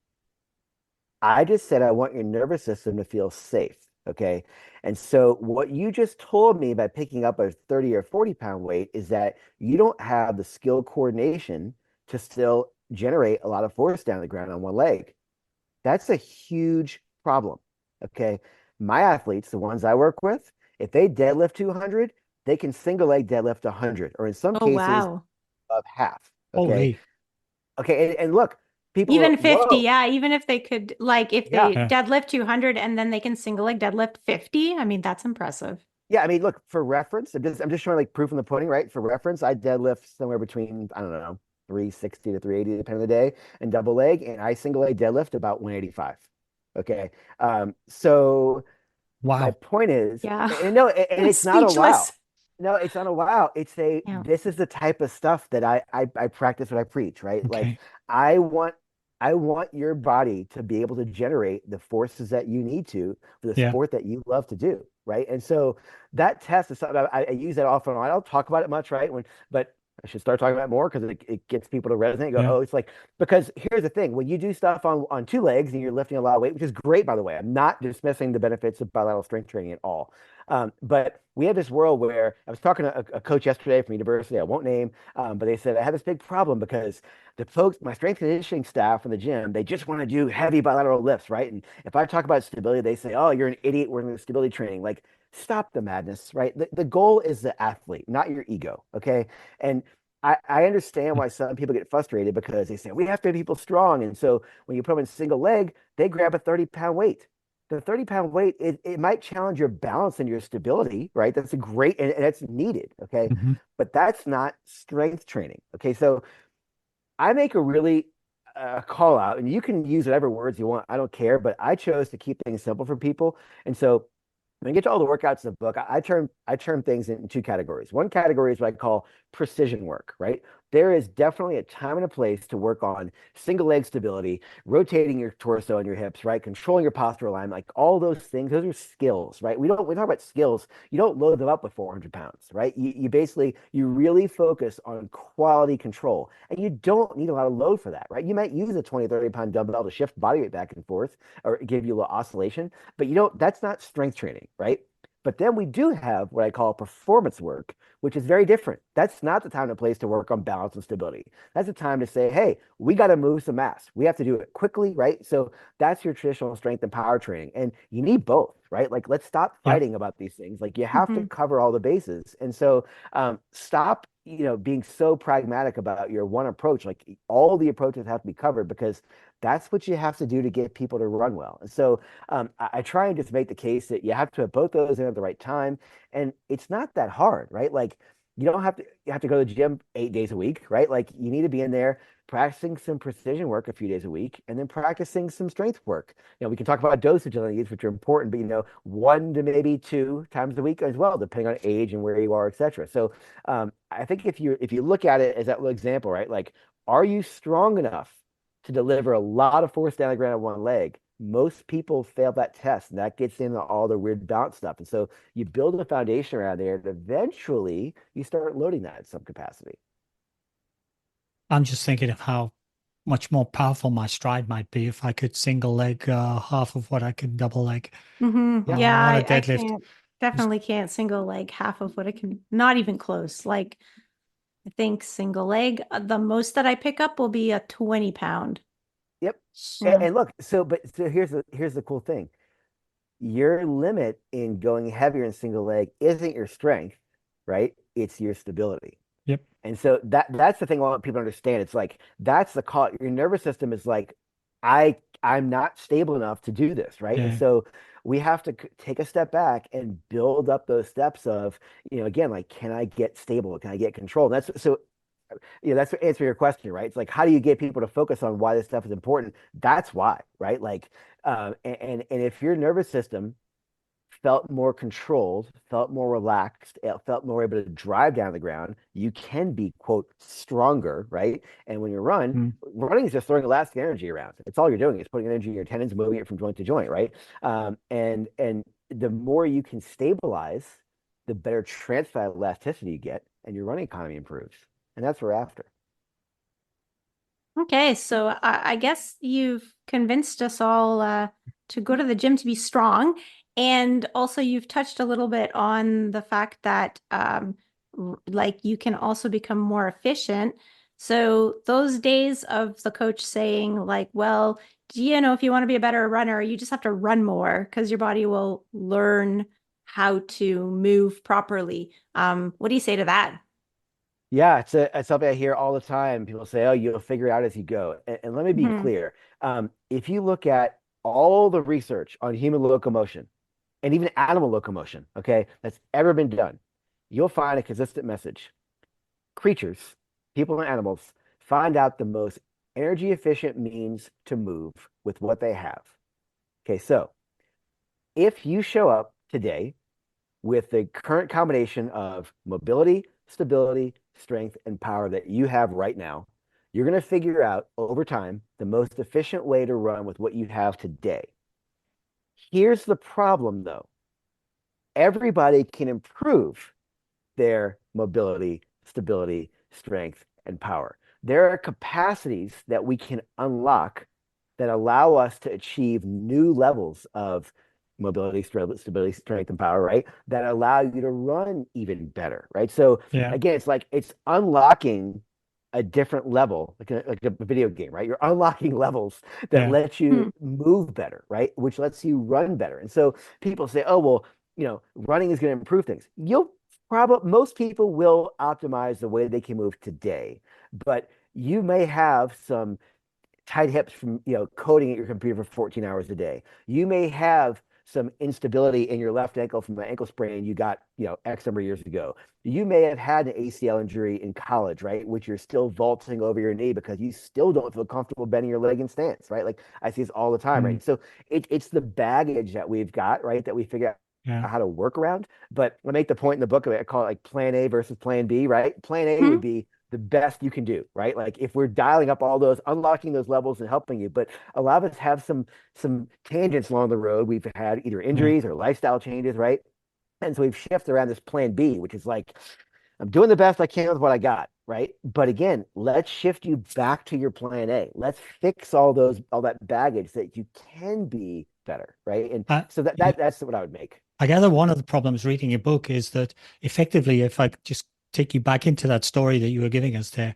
I just said I want your nervous system to feel safe. Okay. And so what you just told me by picking up a 30 or 40-pound weight is that you don't have the skill coordination to still generate a lot of force down the ground on one leg. That's a huge problem. Okay. My athletes, the ones I work with, if they deadlift 200, they can single leg deadlift 100, or in some Oh, cases, wow. of half. Okay. Holy. Okay. And look, people are, Even 50, whoa, yeah. Even if they could, like, if yeah. they Yeah. deadlift 200 and then they can single leg deadlift 50, I mean, that's impressive. Yeah, I mean, look, for reference, I'm just showing like proof in the pudding, right? For reference, I deadlift somewhere between, I don't know, 360 to 380, depending on the day, and double leg, and I single leg deadlift about 185. Okay. So my Wow. point is, Yeah. and no, and I'm it's not a wow. speechless. No, it's not a wow. Yeah. This is the type of stuff that I practice what I preach, right? Like Okay. I want I want your body to be able to generate the forces that you need to for the Yeah. sport that you love to do, right? And so that test is something I use that often. I don't talk about it much, right? But I should start talking about it more because it gets people to resonate. Go, Yeah. oh, it's like because here's the thing: when you do stuff on two legs and you're lifting a lot of weight, which is great, by the way. I'm not dismissing the benefits of bilateral strength training at all. But we have this world where I was talking to a coach yesterday from university, I won't name, but they said I have this big problem because the folks, my strength conditioning staff from the gym, they just want to do heavy bilateral lifts, right? And if I talk about stability, they say, oh, you're an idiot working with stability training. Like, stop the madness, right? The goal is the athlete, not your ego, okay? And I understand why some people get frustrated because they say we have to have people strong. And so when you put them in single leg, they grab a 30-pound weight. The 30-pound weight, it might challenge your balance and your stability, right? That's a great, and that's needed, okay? Hmm. But that's not strength training, okay? So I make a really call out, and you can use whatever words you want. I don't care, but I chose to keep things simple for people. And so when you get to all the workouts in the book, I term things in two categories. One category is what I call precision work, right? There is definitely a time and a place to work on single leg stability, rotating your torso and your hips, right? Controlling your postural alignment, like all those things. Those are skills, right? We talk about skills. You don't load them up with 400 pounds, right? You basically you really focus on quality control, and you don't need a lot of load for that, right? You might use a 20, 30-pound dumbbell to shift body weight back and forth or give you a little oscillation, but you don't, that's not strength training, right? But then we do have what I call performance work, which is very different. That's not the time and place to work on balance and stability. That's the time to say, hey, we got to move some mass. We have to do it quickly, right? So that's your traditional strength and power training. And you need both, right? Like, let's stop Yeah. fighting about these things. Like, you have to Hmm. cover all the bases. And so stop, being so pragmatic about your one approach. Like, all the approaches have to be covered because that's what you have to do to get people to run well. And so I try and just make the case that you have to have both those in at the right time, and it's not that hard, right? Like you have to go to the gym 8 days a week, right? Like you need to be in there practicing some precision work a few days a week, and then practicing some strength work. We can talk about dosage on these, which are important, but 1 to maybe 2 times a week as well, depending on age and where you are, etc. So I think if you look at it as that little example, right? Like, are you strong enough to deliver a lot of force down the ground on one leg? Most people fail that test, and that gets into all the weird bounce stuff. And so you build a foundation around there, and eventually you start loading that in some capacity. I'm just thinking of how much more powerful my stride might be if I could single leg half of what I could double leg Yeah. Yeah, on a I deadlift. can't, Just- definitely can't single leg half of what I can, not even close. Like, I think single leg, the most that I pick up will be a 20-pound. Yep. And, Yeah. and look, so here's the cool thing. Your limit in going heavier in single leg isn't your strength, right? It's your stability. Yep. And so that's the thing I want people to understand. It's like that's the call. Your nervous system is like, I'm not stable enough to do this, right? And Yeah. so we have to take a step back and build up those steps of, again, like, can I get stable? Can I get control? And that's so, that's to answer your question, right? It's like, how do you get people to focus on why this stuff is important? That's why, right? Like, and if your nervous system felt more controlled, felt more relaxed, felt more able to drive down the ground, you can be, quote, stronger, right? And when you Mm. running is just throwing elastic energy around. It's all you're doing is putting energy in your tendons, moving it from joint to joint, right? And the more you can stabilize, the better transfer elasticity you get, and your running economy improves. And that's what we're after. Okay, so I guess you've convinced us all to go to the gym to be strong. And also, you've touched a little bit on the fact that like you can also become more efficient. So those days of the coach saying like, well, do you know if you want to be a better runner, you just have to run more because your body will learn how to move properly. What do you say to that? Yeah, it's something I hear all the time. People say, "Oh, you'll figure it out as you go." And let me be Mhm. clear. If you look at all the research on human locomotion and even animal locomotion, okay, that's ever been done, you'll find a consistent message. Creatures, people and animals, find out the most energy efficient means to move with what they have. Okay, so if you show up today with the current combination of mobility, stability, strength, and power that you have right now, you're going to figure out over time the most efficient way to run with what you have today. Here's the problem though. Everybody can improve their mobility, stability, strength, and power. There are capacities that we can unlock that allow us to achieve new levels of mobility, stability, strength, and power, right? That allow you to run even better, right? So Yeah. again, it's like it's unlocking a different level, like a video game, right? You're unlocking levels that Yeah. let Hmm. you move better, right? Which lets you run better. And so people say, oh, well, running is going to improve things. You'll probably, most people will optimize the way they can move today, but you may have some tight hips from coding at your computer for 14 hours a day. You may have some instability in your left ankle from an ankle sprain you got X number of years ago. You may have had an ACL injury in college, right, which you're still vaulting over your knee because you still don't feel comfortable bending your leg in stance, right? Like I see this all the time, Mm, right? So it's the baggage that we've got, right, that we figure out yeah. how to work around. But I make the point in the book of it, I call it like plan A versus plan B, right? Plan A Hmm. would be the best you can do, right? Like if we're dialing up all those, unlocking those levels and helping you, but a lot of us have some tangents along the road. We've had either Yeah. injuries or lifestyle changes, right? And so we've shifted around this plan B, which is like, I'm doing the best I can with what I got, right? But again, let's shift you back to your plan A. Let's fix all that baggage that you can be better, right? And so Yeah. that's what I would make. I gather one of the problems reading your book is that effectively, if I just take you back into that story that you were giving us there,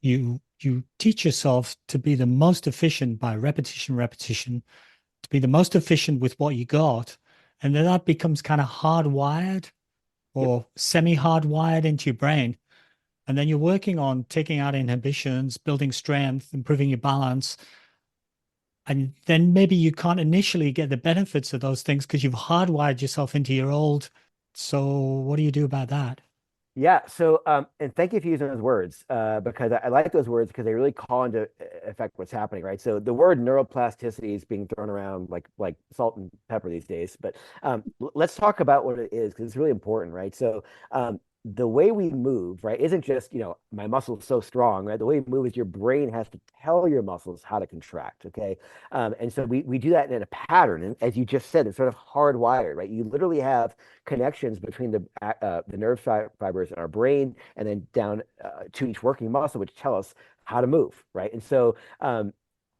you teach yourself to be the most efficient by repetition, repetition, to be the most efficient with what you got. And then that becomes kind of hardwired Yep. or semi-hardwired into your brain. And then you're working on taking out inhibitions, building strength, improving your balance. And then maybe you can't initially get the benefits of those things because you've hardwired yourself into your old. So what do you do about that? Yeah. So, and thank you for using those words because I like those words because they really call into effect what's happening, right? So the word neuroplasticity is being thrown around like salt and pepper these days, but let's talk about what it is because it's really important, right? So, the way we move, right, isn't just my muscle's so strong, right? The way we move is your brain has to tell your muscles how to contract, okay? And so we do that in a pattern, and as you just said, it's sort of hardwired, right? You literally have connections between the nerve fibers in our brain and then down to each working muscle, which tell us how to move, right? And so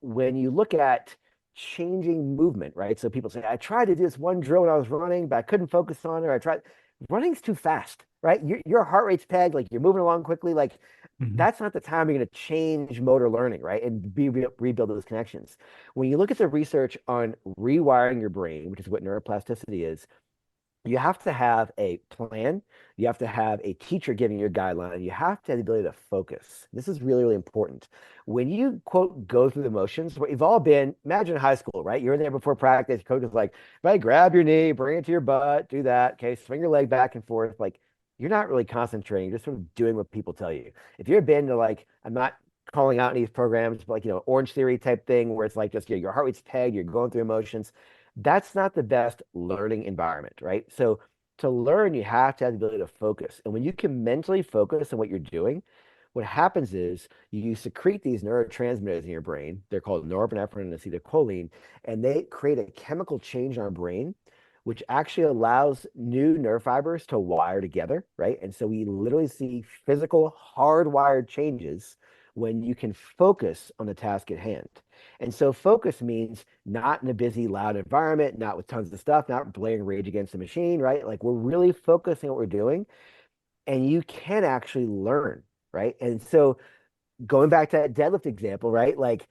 when you look at changing movement, right? So people say, I tried to do this one drill when I was running, but I couldn't focus on it. Or I tried. Running's too fast, right? Your heart rate's pegged, like you're moving along quickly. Like Mhm. that's not the time you're going to change motor learning, right? And rebuild those connections. When you look at the research on rewiring your brain, which is what neuroplasticity is, you have to have a plan. You have to have a teacher giving you a guideline. And you have to have the ability to focus. This is really, really important. When you, quote, go through the motions, what you've all been, imagine high school, right? You're in there before practice. Coach is like, right, grab your knee, bring it to your butt, do that. Okay, swing your leg back and forth. Like, you're not really concentrating. You're just sort of doing what people tell you. If you've been to like, I'm not calling out any of these programs, but like, Orange Theory type thing where it's like just, your heart rate's pegged, you're going through emotions, that's not the best learning environment, right? So to learn, you have to have the ability to focus. And when you can mentally focus on what you're doing, what happens is you secrete these neurotransmitters in your brain. They're called norepinephrine and acetylcholine, and they create a chemical change in our brain, which actually allows new nerve fibers to wire together, right? And so we literally see physical hardwired changes when you can focus on the task at hand. And so focus means not in a busy, loud environment, not with tons of stuff, not blaring Rage Against the Machine, right? Like we're really focusing on what we're doing, and you can actually learn, right? And so going back to that deadlift example, right? Like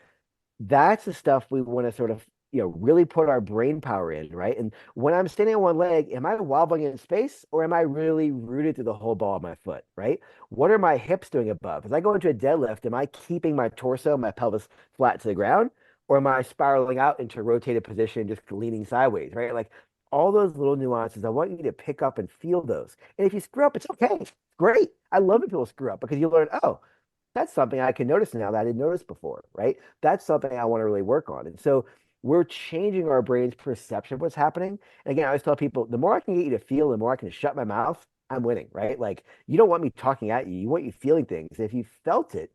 that's the stuff we want to sort of, really put our brain power in, right? And when I'm standing on one leg, am I wobbling in space or am I really rooted through the whole ball of my foot, right? What are my hips doing above? As I go into a deadlift, am I keeping my torso, my pelvis flat to the ground, or am I spiraling out into a rotated position, just leaning sideways, right? Like all those little nuances, I want you to pick up and feel those. And if you screw up, it's okay. It's great. I love when people screw up because you learn, oh, that's something I can notice now that I didn't notice before, right? That's something I want to really work on. And so we're changing our brain's perception of what's happening. And again, I always tell people, the more I can get you to feel, the more I can shut my mouth, I'm winning, right? Like you don't want me talking at you. You want you feeling things. If you felt it,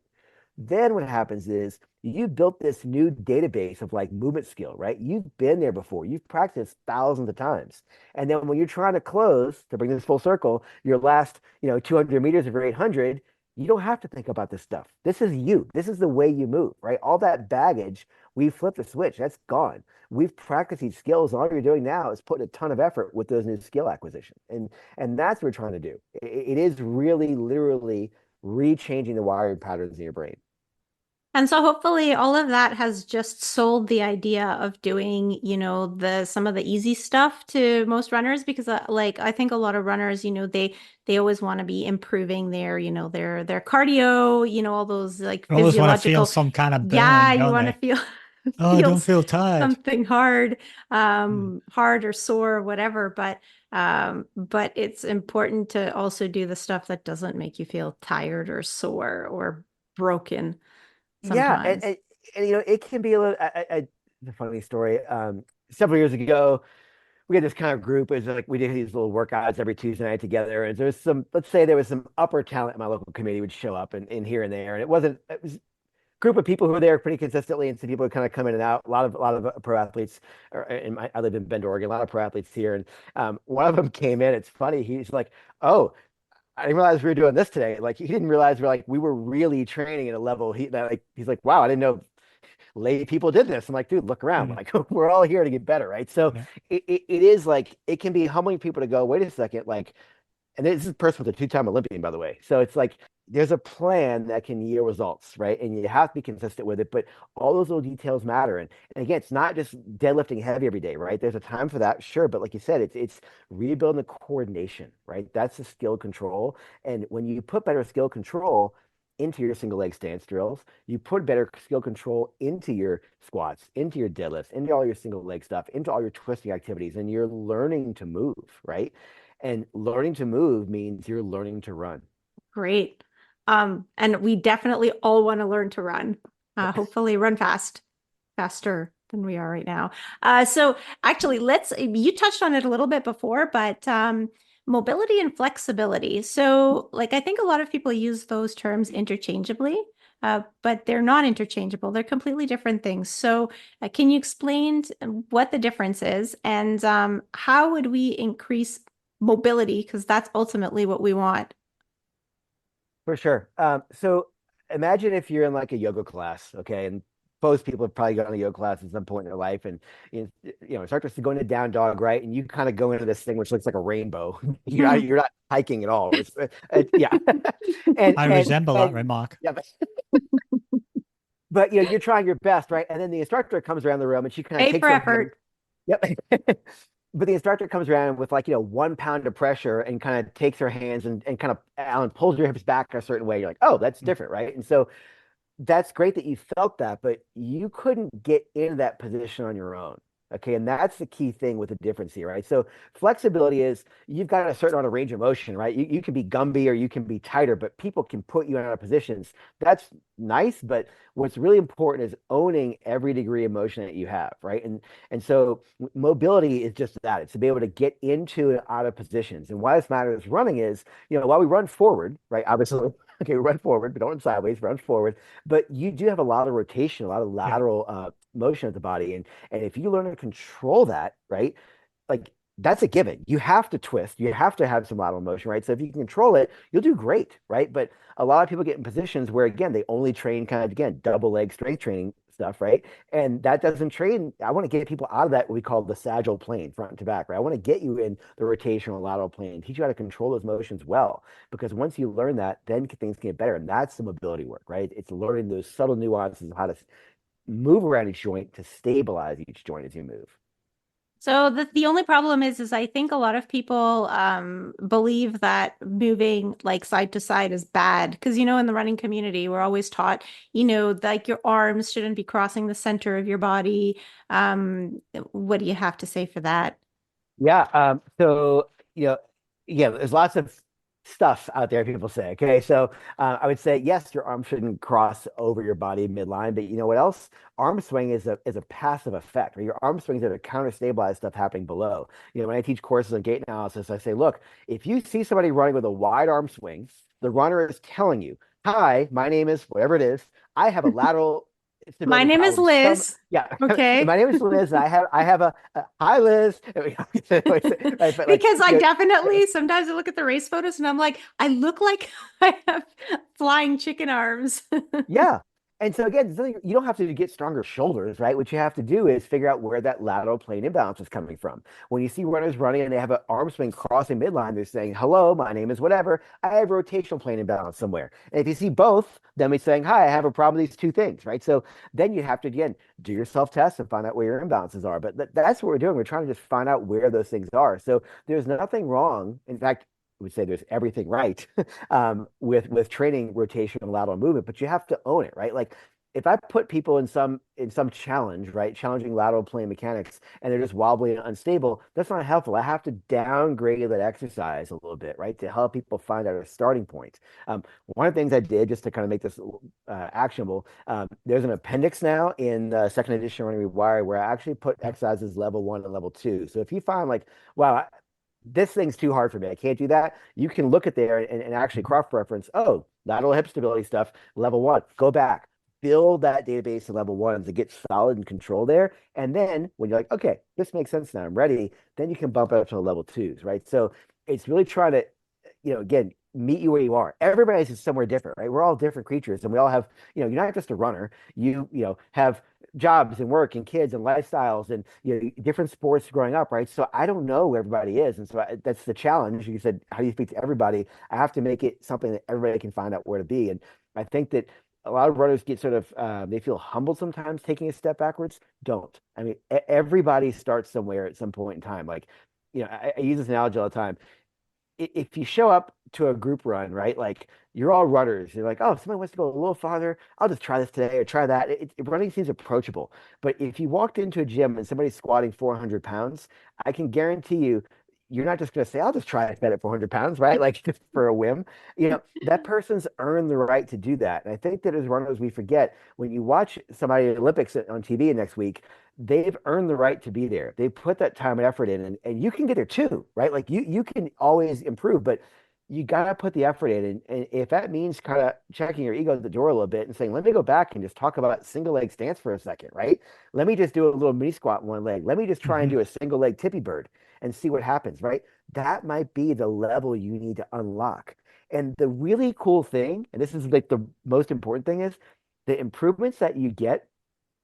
then what happens is you built this new database of like movement skill, right? You've been there before. You've practiced thousands of times. And then when you're trying to close, to bring this full circle, your last, 200 meters of your 800, you don't have to think about this stuff. This is you. This is the way you move, right? All that baggage, we flip the switch. That's gone. We've practiced these skills. All you're doing now is putting a ton of effort with those new skill acquisitions. And that's what we're trying to do. It is really literally rechanging the wiring patterns in your brain. And so hopefully all of that has just sold the idea of doing, some of the easy stuff to most runners because like I think a lot of runners, they always want to be improving their, their cardio, all those like I always want to feel physiological. some kind of Yeah, burn, you don't want to they? feel Oh, I feel don't feel tired. something hard, Mm. hard or sore or whatever, but it's important to also do the stuff that doesn't make you feel tired or sore or broken Yeah, and, sometimes. and, and it can be a little. It's a funny story. Several years ago, we had this kind of group. It was like we did these little workouts every Tuesday night together. And there's some, let's say there was some upper talent in my local community would show up and here and there. And it was a group of people who were there pretty consistently, and some people would kind of come in and out. A lot of pro athletes. I live in Bend, Oregon. A lot of pro athletes here, and one of them came in. It's funny. He's like, "Oh, I didn't realize we were doing this today." Like he didn't realize we were really training at a level. He's like, "Wow, I didn't know lay people did this." I'm like, dude, look around. Mm. Like we're all here to get better, right? So Yeah. it is like it can be humbling people to go, wait a second, like, and this is a person with a two-time Olympian, by the way. So it's like there's a plan that can yield results, right? And you have to be consistent with it, but all those little details matter. And again, it's not just deadlifting heavy every day, right? There's a time for that, sure, but like you said, it's rebuilding the coordination, right? That's the skill control. And when you put better skill control into your single leg stance drills, you put better skill control into your squats, into your deadlifts, into all your single leg stuff, into all your twisting activities, and you're learning to move, right? And learning to move means you're learning to run. Great. And we definitely all want to learn to run. Hopefully run faster than we are right now. So actually you touched on it a little bit before, but mobility and flexibility. So like I think a lot of people use those terms interchangeably, but they're not interchangeable. They're completely different things. So can you explain what the difference is and how would we increase mobility? Because that's ultimately what we want. For sure. So imagine if you're in like a yoga class, okay, and most people have probably gone to yoga class at some point in their life, and it starts to go into down dog, right? And you kind of go into this thing which looks like a rainbow. You're not hiking at all. Yeah, and I and resemble that and remark. yeah, but you're trying your best, right? And then the instructor comes around the room and she kind of A takes for her hand. effort. Yep. But the instructor comes around with like 1 pound of pressure and kind of takes her hands and kind of Alan pulls your hips back a certain way. You're like, oh, that's Mm. different, right? And so that's great that you felt that, but you couldn't get into that position on your own. Okay. And that's the key thing with the difference here, right? So flexibility is you've got a certain amount of range of motion, right? You can be Gumby or you can be tighter, but people can put you in other positions. That's nice, but what's really important is owning every degree of motion that you have, right? And so mobility is just that. It's to be able to get into and out of positions. And why this matters running is, while we run forward, right? Obviously, okay, we run forward, but don't run sideways, run forward. But you do have a lot of rotation, a lot of Yeah. lateral motion of the body. And if you learn to control that, right? Like that's a given. You have to twist. You have to have some lateral motion, right? So if you can control it, you'll do great, right? But a lot of people get in positions where, again, they only train kind of, again, double leg strength training stuff, right? And that doesn't train. I want to get people out of that, what we call the sagittal plane, front to back, right? I want to get you in the rotational lateral plane, teach you how to control those motions well. Because once you learn that, then things get better. And that's the mobility work, right? It's learning those subtle nuances of how to move around each joint to stabilize each joint as you move. So the only problem is I think a lot of people believe that moving like side to side is bad because in the running community we're always taught like your arms shouldn't be crossing the center of your body. What do you have to say for that? Yeah. So, yeah, there's lots of stuff out there people say. Okay. So I would say, yes, your arm shouldn't cross over your body midline, but you know what else? Arm swing is a passive effect, right? Your arm swings are to counter stabilize stuff happening below. When I teach courses on gait analysis, I say, look, if you see somebody running with a wide arm swing, the runner is telling you, hi, my name is whatever it is. I have a lateral My stability name is problem. Liz. Yeah, Okay. my name is Liz, and I have a hi Liz. Right, but like Because I definitely sometimes I look at the race photos and I'm like, I look like I have flying chicken arms. yeah. And so again, you don't have to get stronger shoulders, right? What you have to do is figure out where that lateral plane imbalance is coming from. When you see runners running and they have an arm swing crossing midline, they're saying, hello, my name is whatever. I have rotational plane imbalance somewhere. And if you see both, then we're saying, hi, I have a problem with these two things, right? So then you have to, again, do your self-test and find out where your imbalances are. But that's what we're doing. We're trying to just find out where those things are. So there's nothing wrong. In fact, I would say there's everything right with training rotation and lateral movement, but you have to own it, right? Like if I put people in some challenge, right, challenging lateral plane mechanics, and they're just wobbly and unstable, that's not helpful. I have to downgrade that exercise a little bit, right, to help people find out a starting point. One of the things I did just to kind of make this actionable, there's an appendix now in the second edition of Running Rewired where I actually put exercises level 1 and level 2. So if you find like, wow, this thing's too hard for me. I can't do that. You can look at there and actually cross-reference, oh, lateral hip stability stuff, level 1, go back, build that database of level 1 to get solid and control there. And then when you're like, okay, this makes sense now, I'm ready, then you can bump it up to the level 2s, right? So it's really trying to, again, meet you where you are. Everybody's just somewhere different, right? We're all different creatures and we all have, you're not just a runner. You have jobs and work and kids and lifestyles and different sports growing up, right? So I don't know where everybody is, and so that's the challenge. You said, how do you speak to everybody? I have to make it something that everybody can find out where to be, and I think that a lot of runners get sort of they feel humbled sometimes taking a step backwards. Don't. I mean, everybody starts somewhere at some point in time. Like, I use this analogy all the time. If you show up to a group run, right? Like you're all runners. You're like, oh, if somebody wants to go a little farther, I'll just try this today or try that. Running seems approachable. But if you walked into a gym and somebody's squatting 400 pounds, I can guarantee you, you're not just going to say, I'll just try it at 400 pounds, right? Like just for a whim. That person's earned the right to do that. And I think that as runners, we forget when you watch somebody at the Olympics on TV next week, they've earned the right to be there. They put that time and effort in, and you can get there too, right? Like you can always improve, but you gotta put the effort in. And if that means kind of checking your ego at the door a little bit and saying, let me go back and just talk about single leg stance for a second, right? Let me just do a little mini squat in one leg. Let me just try and Mhm. do a single leg tippy bird and see what happens, right? That might be the level you need to unlock. And the really cool thing, and this is like the most important thing, is the improvements that you get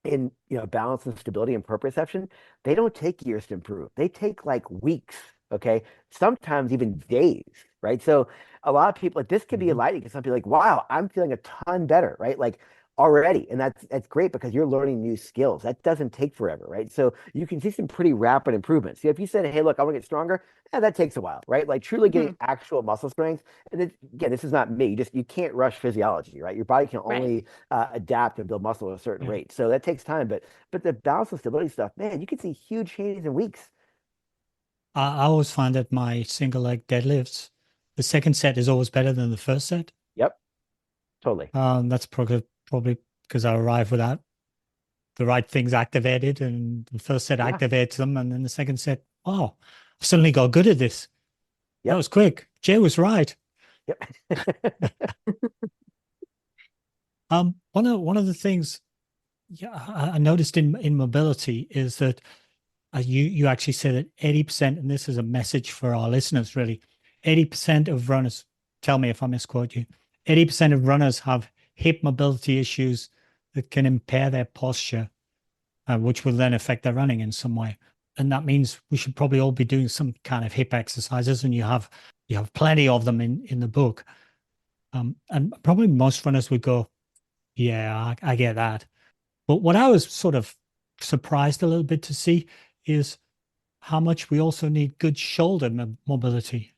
in balance and stability and proprioception, they don't take years to improve. They take like weeks, okay? Sometimes even days, right? So a lot of people, like this could be Mhm. enlightening because some people are like, wow, I'm feeling a ton better, right? Like already. And that's great because you're learning new skills. That doesn't take forever, right? So you can see some pretty rapid improvements. If you said, hey, look, I want to get stronger, that takes a while, right? Like truly getting Mhm. actual muscle strength. And again, this is not me. You can't rush physiology, right? Your body can Right. only adapt and build muscle at a certain Yeah. rate. So that takes time. But the balance and stability stuff, man, you can see huge changes in weeks. I always find that my single leg deadlifts, the second set is always better than the first set. Yep, totally. That's probably because I arrive without the right things activated, and the first set Yeah. activates them, and then the second set, oh, I suddenly got good at this. That Yep. was quick. Jay was right. Yep. One of the things, yeah, I noticed in mobility is that you actually said that 80%, and this is a message for our listeners, really. 80% of runners, tell me if I misquote you, 80% of runners have hip mobility issues that can impair their posture, which will then affect their running in some way. And that means we should probably all be doing some kind of hip exercises, and you have plenty of them in the book. And probably most runners would go, yeah, I get that. But what I was sort of surprised a little bit to see is how much we also need good shoulder mobility.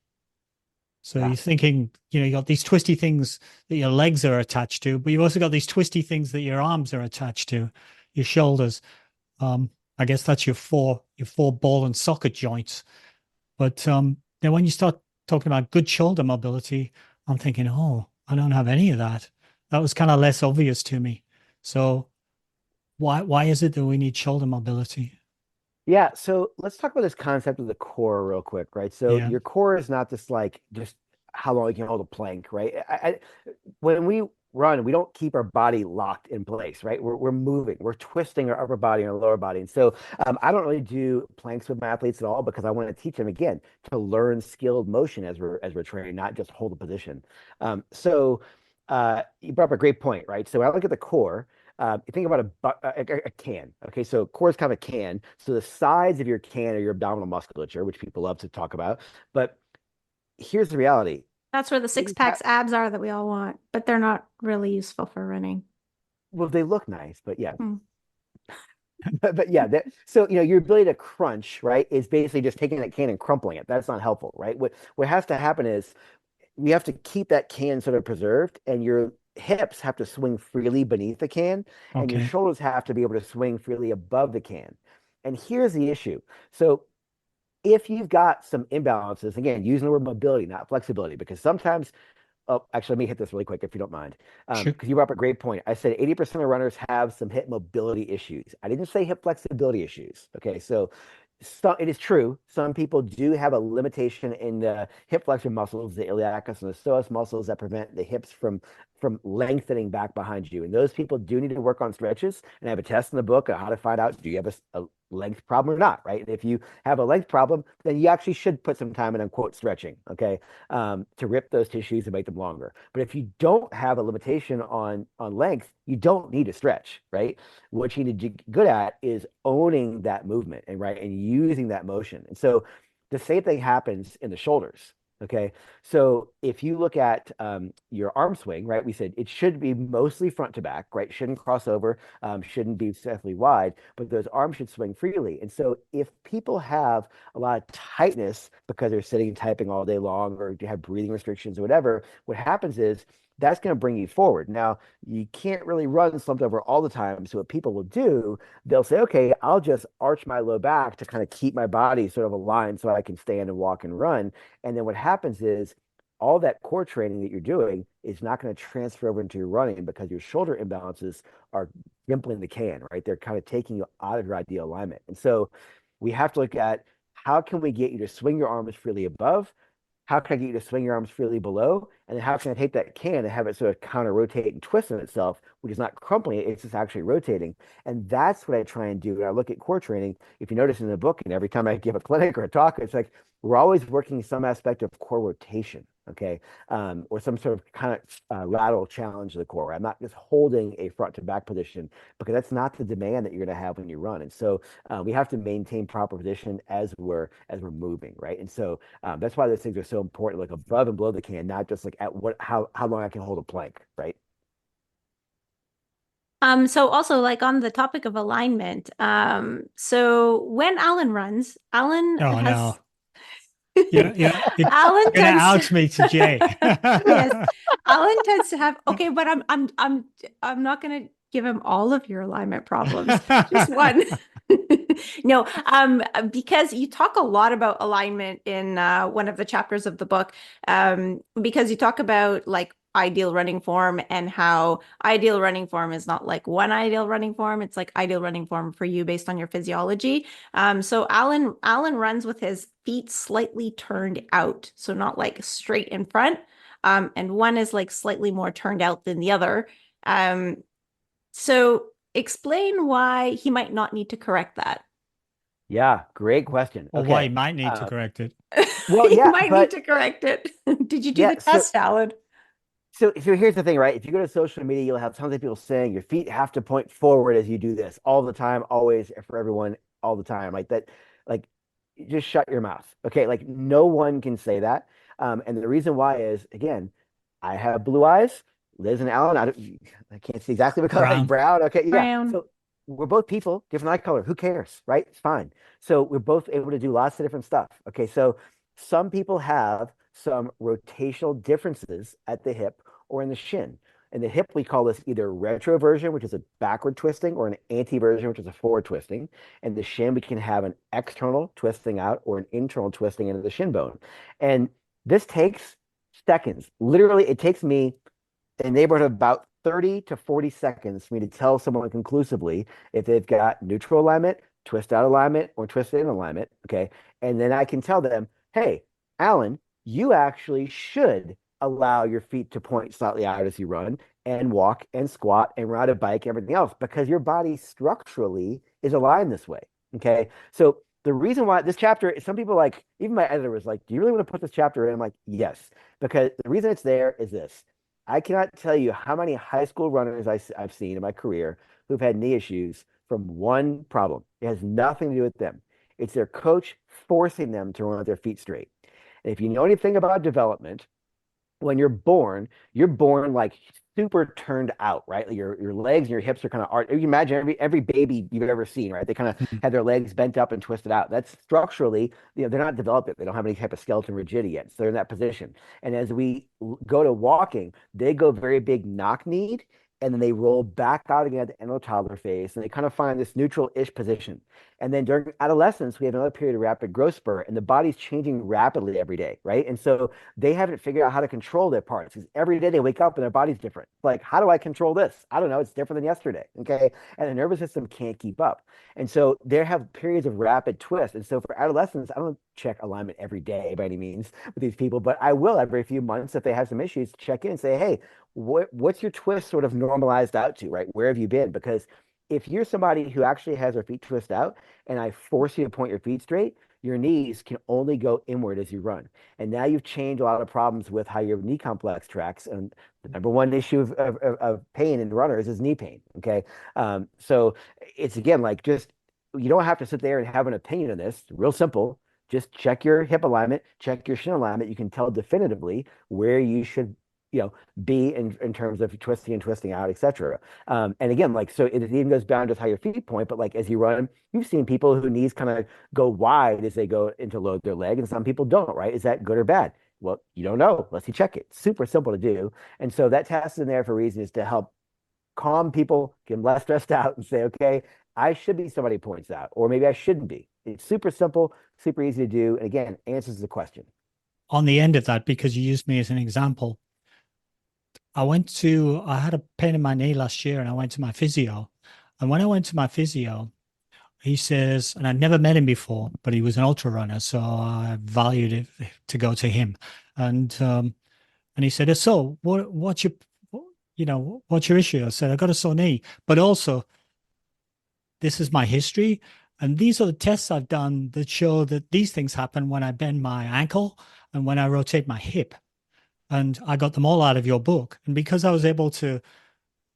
So Yeah. you're thinking, you got these twisty things that your legs are attached to, but you've also got these twisty things that your arms are attached to, your shoulders. I guess that's your four ball and socket joints. But then when you start talking about good shoulder mobility, I'm thinking, oh, I don't have any of that. That was kind of less obvious to me. So why is it that we need shoulder mobility? Yeah, so let's talk about this concept of the core real quick, right? So Yeah. your core is not just how long you can hold a plank, right? When we run, we don't keep our body locked in place, right? We're moving, we're twisting our upper body and our lower body. And so I don't really do planks with my athletes at all because I want to teach them again to learn skilled motion as we're training, not just hold a position. You brought up a great point, right? So when I look at the core. You think about a can. Okay, so core is kind of a can. So the sides of your can are your abdominal musculature, which people love to talk about. But here's the reality. That's where the six packs abs are that we all want, but they're not really useful for running. Well, they look nice, but yeah. Hmm. But yeah, so your ability to crunch, right, is basically just taking that can and crumpling it. That's not helpful, right? What has to happen is we have to keep that can sort of preserved, and your hips have to swing freely beneath the can, and your Okay. shoulders have to be able to swing freely above the can. And here's the issue. So if you've got some imbalances, again, using the word mobility, not flexibility, because sometimes, oh, actually, let me hit this really quick if you don't mind. Sure. Because you brought up a great point. I said 80% of runners have some hip mobility issues. I didn't say hip flexibility issues. Okay, so it is true. Some people do have a limitation in the hip flexor muscles, the iliacus and the psoas muscles that prevent the hips from lengthening back behind you. And those people do need to work on stretches. And I have a test in the book on how to find out, do you have a length problem or not, right? And if you have a length problem, then you actually should put some time in, unquote, stretching, okay, to rip those tissues and make them longer. But if you don't have a limitation on length, you don't need to stretch, right? What you need to get good at is owning that movement and using that motion. And so the same thing happens in the shoulders. Okay. So if you look at your arm swing, right, we said it should be mostly front to back, right? Shouldn't cross over, shouldn't be excessively wide, but those arms should swing freely. And so if people have a lot of tightness because they're sitting and typing all day long or have breathing restrictions or whatever, what happens is that's going to bring you forward. Now, you can't really run slumped over all the time. So what people will do, they'll say, okay, I'll just arch my low back to kind of keep my body sort of aligned so I can stand and walk and run. And then what happens is all that core training that you're doing is not going to transfer over into your running because your shoulder imbalances are dimpling the can, right? They're kind of taking you out of your ideal alignment. And so we have to look at how can we get you to swing your arms freely above? How can I get you to swing your arms freely below? And then how can I take that can and have it sort of counter rotate and twist on itself, which is not crumpling it, it's just actually rotating. And that's what I try and do when I look at core training. If you notice in the book, and every time I give a clinic or a talk, it's like we're always working some aspect of core rotation, okay? Or some sort of kind of lateral challenge of the core. I'm not just holding a front to back position because that's not the demand that you're going to have when you run. And so we have to maintain proper position as we're moving, right? And so that's why those things are so important, like above and below the can, not just like at how long I can hold a plank, right? So also like on the topic of alignment, so when Alan runs, Alan Oh has no. Yeah, yeah. You're Alan gonna tends out me to Jay. yes, Alan tends to have okay, but I'm not gonna give him all of your alignment problems, just one. No, because you talk a lot about alignment in one of the chapters of the book, because you talk about like ideal running form and how ideal running form is not like one ideal running form. It's like ideal running form for you based on your physiology. So Alan runs with his feet slightly turned out, so not like straight in front. And one is like slightly more turned out than the other. So explain why he might not need to correct that. Yeah, great question. Or why Okay. you might need to Uh, correct it. well, You yeah, might need but to correct it. Did you do yeah, the test, Alan? so here's the thing, right? If you go to social media, you'll have tons of people saying your feet have to point forward as you do this all the time, always for everyone, all the time. Like that, like just shut your mouth. Okay. Like no one can say that. And the reason why is again, I have blue eyes. Liz and Alan, I can't see exactly what color, like Brown. brown. Okay. Yeah. Brown. So we're both people, different eye color. Who cares? Right? It's fine. So we're both able to do lots of different stuff. Okay. So some people have some rotational differences at the hip or in the shin. In the hip, we call this either retroversion, which is a backward twisting, or an anteversion, which is a forward twisting. And the shin, we can have an external twisting out or an internal twisting into the shin bone. And this takes seconds. Literally, it takes me in the neighborhood of about 30 to 40 seconds for me to tell someone conclusively if they've got neutral alignment, twist out alignment, or twist in alignment. Okay. And then I can tell them, hey, Alan, you actually should allow your feet to point slightly out as you run and walk and squat and ride a bike, everything else, because your body structurally is aligned this way. Okay. So the reason why this chapter, some people like, even my editor was like, do you really want to put this chapter in? I'm like, yes, because the reason it's there is this. I cannot tell you how many high school runners I've seen in my career who've had knee issues from one problem. It has nothing to do with them. It's their coach forcing them to run with their feet straight. And if you know anything about development, when you're born like super turned out, right? Like your legs and your hips are kind of art. You imagine every baby you've ever seen, right? They kind of Mhm. have their legs bent up and twisted out. That's structurally, they're not developed yet. They don't have any type of skeleton rigidity yet. So they're in that position. And as we go to walking, they go very big knock kneed and then they roll back out again at the end of the toddler phase and they kind of find this neutral-ish position. And then during adolescence, we have another period of rapid growth spurt and the body's changing rapidly every day, right? And so they haven't figured out how to control their parts because every day they wake up and their body's different. Like, how do I control this? I don't know. It's different than yesterday. Okay. And the nervous system can't keep up. And so they have periods of rapid twist. And so for adolescents, I don't check alignment every day by any means with these people, but I will every few months if they have some issues check in and say, hey, what's your twist sort of normalized out to, right? Where have you been? Because if you're somebody who actually has their feet twist out and I force you to point your feet straight, your knees can only go inward as you run. And now you've changed a lot of problems with how your knee complex tracks. And the number one issue of pain in runners is knee pain. Okay. So it's again like just, you don't have to sit there and have an opinion on this. Real simple. Just check your hip alignment, check your shin alignment. You can tell definitively where you should, be in terms of twisting out, etc. And again, like, so it even goes beyond just how your feet point, but like as you run, you've seen people whose knees kind of go wide as they go into load their leg, and some people don't, right? Is that good or bad? Well, you don't know unless you check it. Super simple to do. And so that test is in there for a reason is to help calm people, get them less stressed out, and say, okay, I should be somebody who points out, or maybe I shouldn't be. It's super simple, super easy to do. And again, answers the question. On the end of that, because you used me as an example, I had a pain in my knee last year and I went to my physio. And when I went to my physio, he says, and I'd never met him before, but he was an ultra runner, so I valued it to go to him. And he said, "So, what's your issue?" I said, "I got a sore knee, but also this is my history, and these are the tests I've done that show that these things happen when I bend my ankle and when I rotate my hip, and I got them all out of your book. And because I was able to,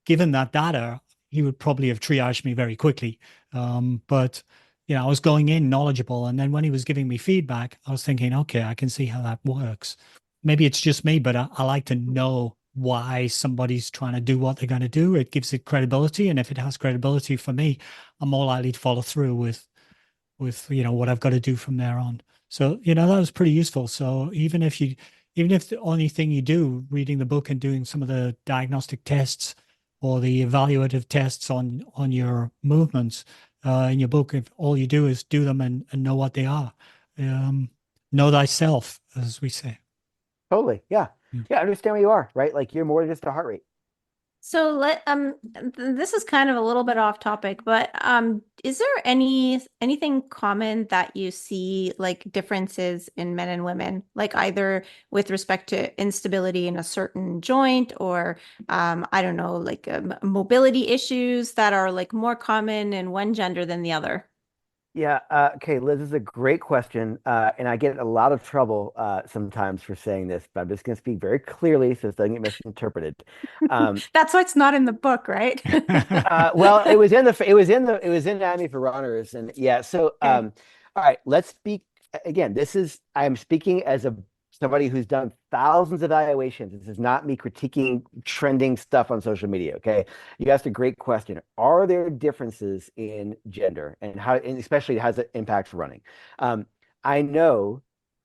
given that data, he would probably have triaged me very quickly. But I was going in knowledgeable, and then when he was giving me feedback, I was thinking, okay, I can see how that works. Maybe it's just me, but I like to know why somebody's trying to do what they're going to do. It gives it credibility, and if it has credibility for me, I'm more likely to follow through with what I've got to do from there on. So that was pretty useful. So even if the only thing you do, reading the book and doing some of the diagnostic tests or the evaluative tests on your movements in your book, if all you do is do them and know what they are, um, know thyself, as we say. Totally. Yeah. Mm. Yeah. Understand where you are, right? Like you're more than just a heart rate. So this is kind of a little bit off topic, but is there anything common that you see like differences in men and women, like either with respect to instability in a certain joint or I don't know, like mobility issues that are like more common in one gender than the other? Yeah. Okay, Liz, this is a great question. And I get in a lot of trouble sometimes for saying this, but I'm just going to speak very clearly so it doesn't get misinterpreted. Um, That's why it's not in the book, right? well, it was in Anatomy for Runners, and yeah. So, Okay. all right, let's speak again. I'm speaking as a somebody who's done thousands of evaluations. This is not me critiquing trending stuff on social media. Okay, you asked a great question. Are there differences in gender, and especially how does it impact running? Um, I know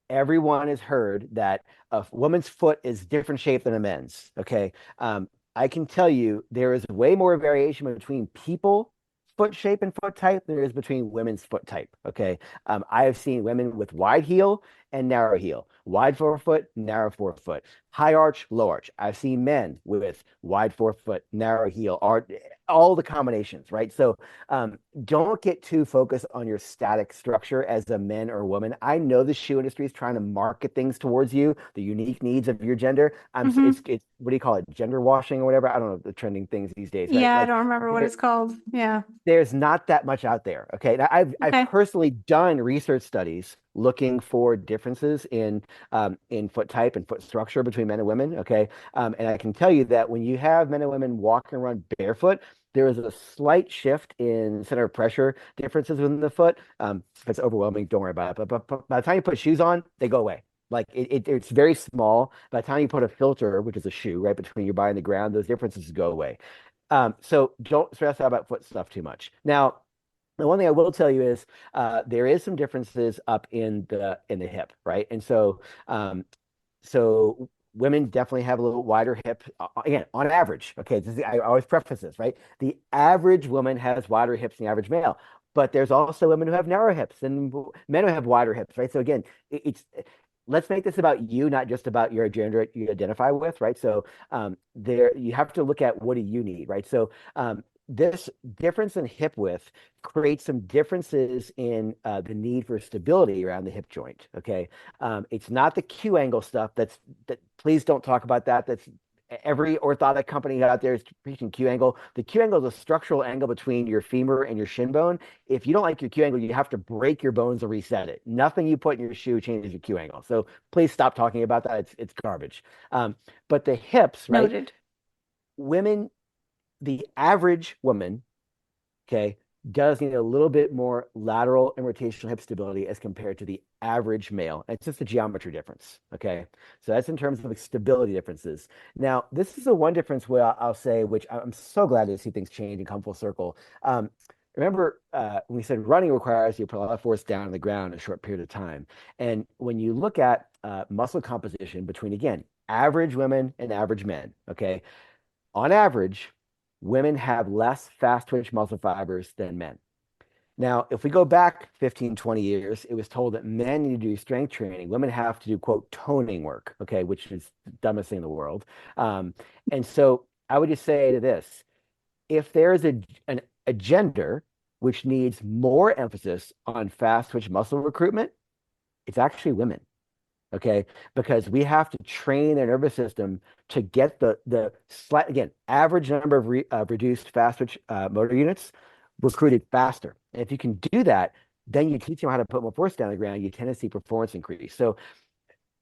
everyone has heard that a woman's foot is different shape than a men's. Okay. I can tell you there is way more variation between people foot shape and foot type than there is between women's foot type. Okay. I have seen women with wide heel and narrow heel, wide forefoot, narrow forefoot, high arch, low arch. I've seen men with wide forefoot, narrow heel, art, all the combinations, right? So don't get too focused on your static structure as a man or woman. I know the shoe industry is trying to market things towards you, the unique needs of your gender. Hmm. It's what do you call it? Gender washing or whatever. I don't know the trending things these days, right? Yeah, I Like don't remember what there, it's called. Yeah. there's not that much out there. Okay. Now, I've Okay. personally done research studies looking for differences in foot type and foot structure between men and women. Okay. And I can tell you that when you have men and women walk and run barefoot, there is a slight shift in center of pressure differences within the foot. If it's overwhelming, don't worry about it. But by the time you put shoes on, they go away. Like it's very small. By the time you put a filter, which is a shoe, right between your body and the ground, those differences go away. So don't stress out about foot stuff too much. Now, the one thing I will tell you is there is some differences up in the hip, right? And so women definitely have a little wider hip. Again, on average, okay, I always preface this, right? The average woman has wider hips than the average male, but there's also women who have narrow hips and men who have wider hips, right? So again, it's let's make this about you, not just about your gender you identify with, right? So there you have to look at what do you need, right? So this difference in hip width creates some differences in the need for stability around the hip joint. Okay, it's not the Q angle stuff. That. Please don't talk about that. That's every orthotic company out there is preaching Q angle. The Q angle is a structural angle between your femur and your shin bone. If you don't like your Q angle, you have to break your bones to reset it. Nothing you put in your shoe changes your Q angle. So please stop talking about that. It's garbage. But the hips, right? Noted. Women, the average woman, okay, does need a little bit more lateral and rotational hip stability as compared to the average male. It's just a geometry difference, okay? So that's in terms of like stability differences. Now, this is the one difference where I'll say, which I'm so glad to see things change and come full circle. Remember, when we said running requires you to put a lot of force down on the ground in a short period of time. And when you look at muscle composition between, again, average women and average men, okay? On average, women have less fast twitch muscle fibers than men. Now, if we go back 15, 20 years, it was told that men need to do strength training. Women have to do, quote, toning work, okay, which is the dumbest thing in the world. And so I would just say to this, if there's a gender which needs more emphasis on fast twitch muscle recruitment, it's actually women. Okay, because we have to train their nervous system to get the slight again average number of reduced fast twitch motor units recruited faster. And if you can do that, then you teach them how to put more force down the ground. You tend to see performance increase. So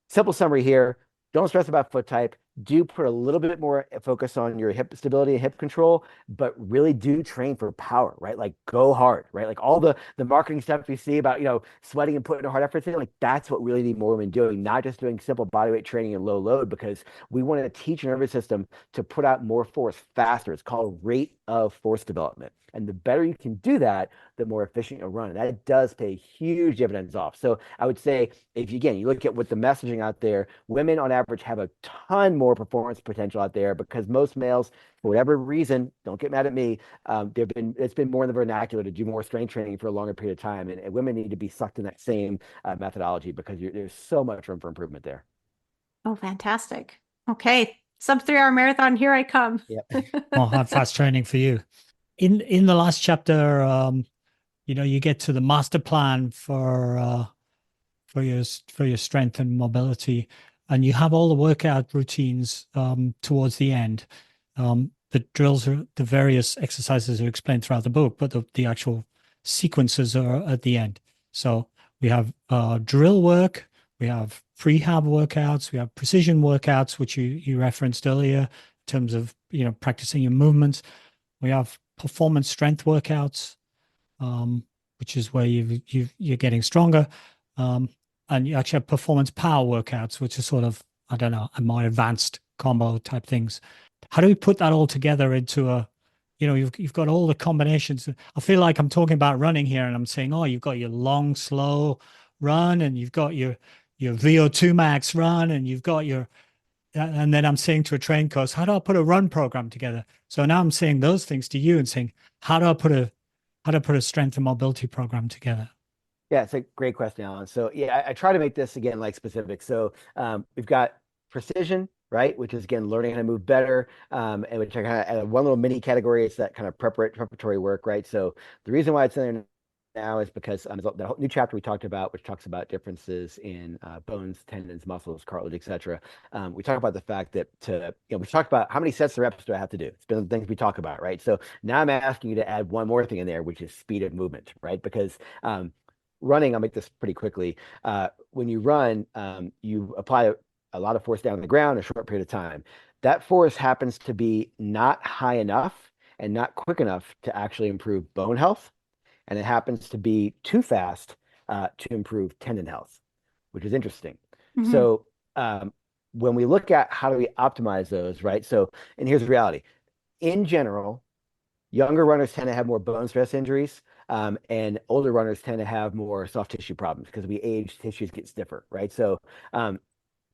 simple summary here, don't stress about foot type. Do put a little bit more focus on your hip stability and hip control, but really do train for power, right? Like go hard, right? Like all the marketing stuff you see about, sweating and putting a hard effort in, like that's what we really need more women doing, not just doing simple bodyweight training and low load, because we want to teach your nervous system to put out more force faster. It's called rate of force development. And the better you can do that, the more efficient you'll run. And that does pay huge dividends off. So I would say, if you, again, you look at what the messaging out there, women on average have a ton more performance potential out there because most males, for whatever reason, don't get mad at me, it's been more in the vernacular to do more strength training for a longer period of time. And women need to be sucked in that same methodology because there's so much room for improvement there. Oh, fantastic. Okay. Sub 3 hour marathon. Here I come. Yep. More hard fast training for you. In the last chapter, you get to the master plan for your strength and mobility, and you have all the workout routines towards the end. The drills are the various exercises are explained throughout the book, but the actual sequences are at the end. So we have drill work, we have prehab workouts, we have precision workouts, which you referenced earlier in terms of practicing your movements. We have performance strength workouts, which is where you're getting stronger. And you actually have performance power workouts, which are sort of, I don't know, a more advanced combo type things. How do we put that all together into a, you've got all the combinations. I feel like I'm talking about running here and I'm saying, oh, you've got your long, slow run and you've got your VO2 max run and you've got your, and then I'm saying to a train coach, how do I put a run program together? So now I'm saying those things to you and saying, how do I put a strength and mobility program together? Yeah, it's a great question, Alan. So yeah, I try to make this again like specific. So we've got precision, right, which is again learning how to move better, and which I kind of add one little mini category. It's that kind of preparatory work, right? So the reason why it's in there now is because the whole new chapter we talked about, which talks about differences in bones, tendons, muscles, cartilage, etc. We talk about the fact that we talked about how many sets of reps do I have to do. It's been the things we talk about, right? So now I'm asking you to add one more thing in there, which is speed of movement, right? Because running, I'll make this pretty quickly. When you run, you apply a lot of force down on the ground in a short period of time. That force happens to be not high enough and not quick enough to actually improve bone health. And it happens to be too fast to improve tendon health, which is interesting. Mm-hmm. So when we look at how do we optimize those, right? So, and here's the reality. In general, younger runners tend to have more bone stress injuries, and older runners tend to have more soft tissue problems because we age, tissues get stiffer, right? So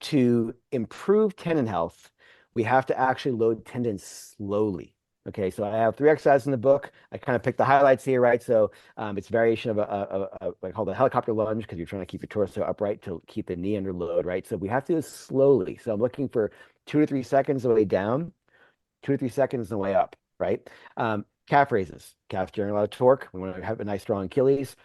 to improve tendon health, we have to actually load tendons slowly. Okay, so I have 3 exercises in the book. I kind of picked the highlights here, right? So it's variation of I call it a helicopter lunge because you're trying to keep your torso upright to keep the knee under load, right? So we have to do this slowly. So I'm looking for 2 to 3 seconds the way down, 2 to 3 seconds the way up, right? Calf raises. Calves generate a lot of torque. We want to have a nice strong Achilles.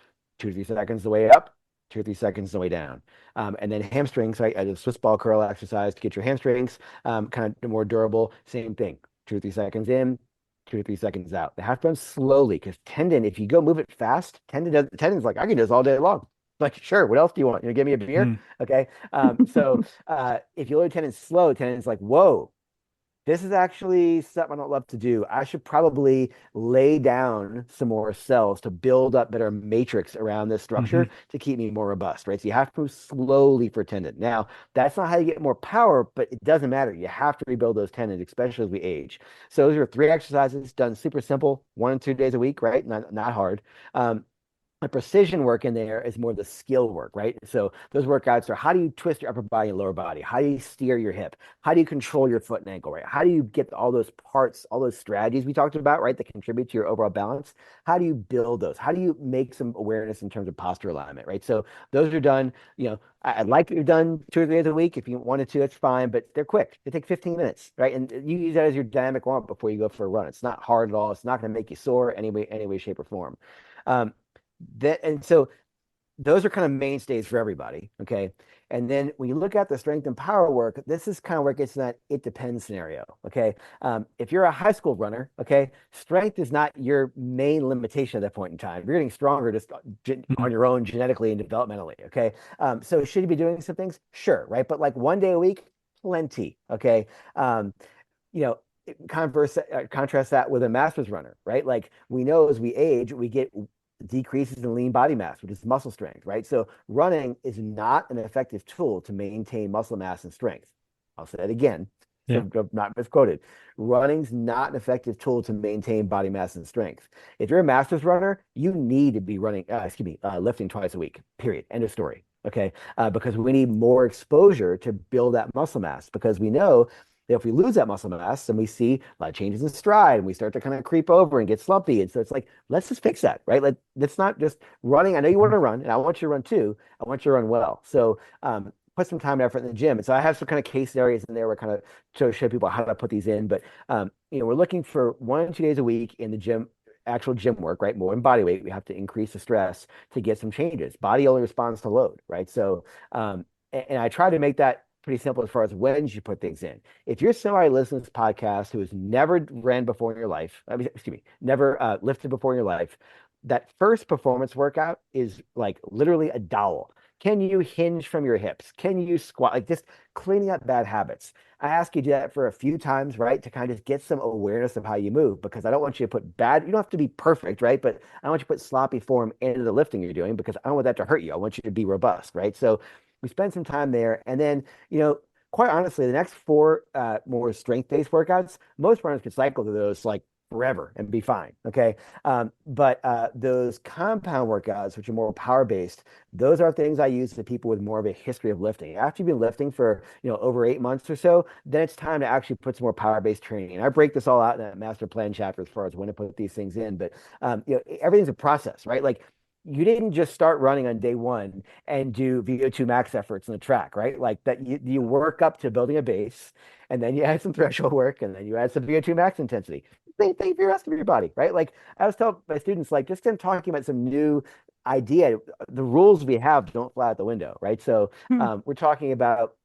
2 to 3 seconds the way up, 2 to 3 seconds the way down. And then hamstrings, right? I did a Swiss ball curl exercise to get your hamstrings kind of more durable. Same thing. 2 to 3 seconds in, 2 to 3 seconds out. They have to run slowly because tendon, if you go move it fast, tendon's like, I can do this all day long. Like, sure, what else do you want? Give me a beer? Okay. So if you load tendon slow, tendon's like, whoa, this is actually something I don't love to do. I should probably lay down some more cells to build up better matrix around this structure to keep me more robust, right? So you have to move slowly for tendon. Now, that's not how you get more power, but it doesn't matter. You have to rebuild those tendons, especially as we age. So those are 3 exercises done super simple, 1 and 2 days a week, right? Not hard. The precision work in there is more the skill work, right? So those workouts are how do you twist your upper body and lower body? How do you steer your hip? How do you control your foot and ankle, right? How do you get all those parts, all those strategies we talked about, right, that contribute to your overall balance? How do you build those? How do you make some awareness in terms of posture alignment, right? So those are done, I'd like to have done 2 or 3 days a week. If you wanted to, that's fine, but they're quick. They take 15 minutes, right? And you use that as your dynamic warm-up before you go for a run. It's not hard at all. It's not going to make you sore any way, shape, or form. And so those are kind of mainstays for everybody. Okay. And then when you look at the strength and power work, this is kind of where it gets in that it depends scenario. Okay. If you're a high school runner, okay, strength is not your main limitation at that point in time. You're getting stronger just on your own genetically and developmentally. Okay. So should you be doing some things? Sure. Right. But like 1 day a week, plenty. Okay. Contrast that with a master's runner, right? Like we know as we age, we get decreases in lean body mass, which is muscle strength, right? So running is not an effective tool to maintain muscle mass and strength. I'll say that again, so not misquoted. Running's not an effective tool to maintain body mass and strength. If you're a master's runner, you need to be lifting twice a week, period. End of story. Okay. Because we need more exposure to build that muscle mass because we know that if we lose that muscle mass and we see a lot of changes in stride and we start to kind of creep over and get slumpy. And so it's like, let's just fix that, right? Like, let's not just running. I know you want to run and I want you to run too. I want you to run well. So put some time and effort in the gym. And so I have some kind of case scenarios in there where kind of show people how to put these in. But, we're looking for 1 or 2 days a week in the gym, actual gym work, right? More in body weight. We have to increase the stress to get some changes. Body only responds to load, right? So, and I try to make that pretty simple as far as when you put things in. If you're somebody listening to this podcast who has never ran before in your life, never lifted before in your life, that first performance workout is like literally a dowel. Can you hinge from your hips? Can you squat? Like just cleaning up bad habits. I ask you to do that for a few times, right? To kind of just get some awareness of how you move, because I don't want you to put bad, you don't have to be perfect, right? But I want you to put sloppy form into the lifting you're doing, because I don't want that to hurt you. I want you to be robust, right? So we spend some time there. And then, quite honestly, the next four more strength-based workouts, most runners can cycle through those like forever and be fine. Okay. But those compound workouts, which are more power based, those are things I use for people with more of a history of lifting. After you've been lifting for, over 8 months or so, then it's time to actually put some more power based training. And I break this all out in that master plan chapter as far as when to put these things in. But, everything's a process, right? Like, you didn't just start running on day one and do VO2 max efforts on the track, right? Like that you work up to building a base, and then you add some threshold work, and then you add some VO2 max intensity. Same thing for the rest of your body, right? Like I was telling my students, like just them talking about some new idea, the rules we have don't fly out the window, right? So Hmm. we're talking about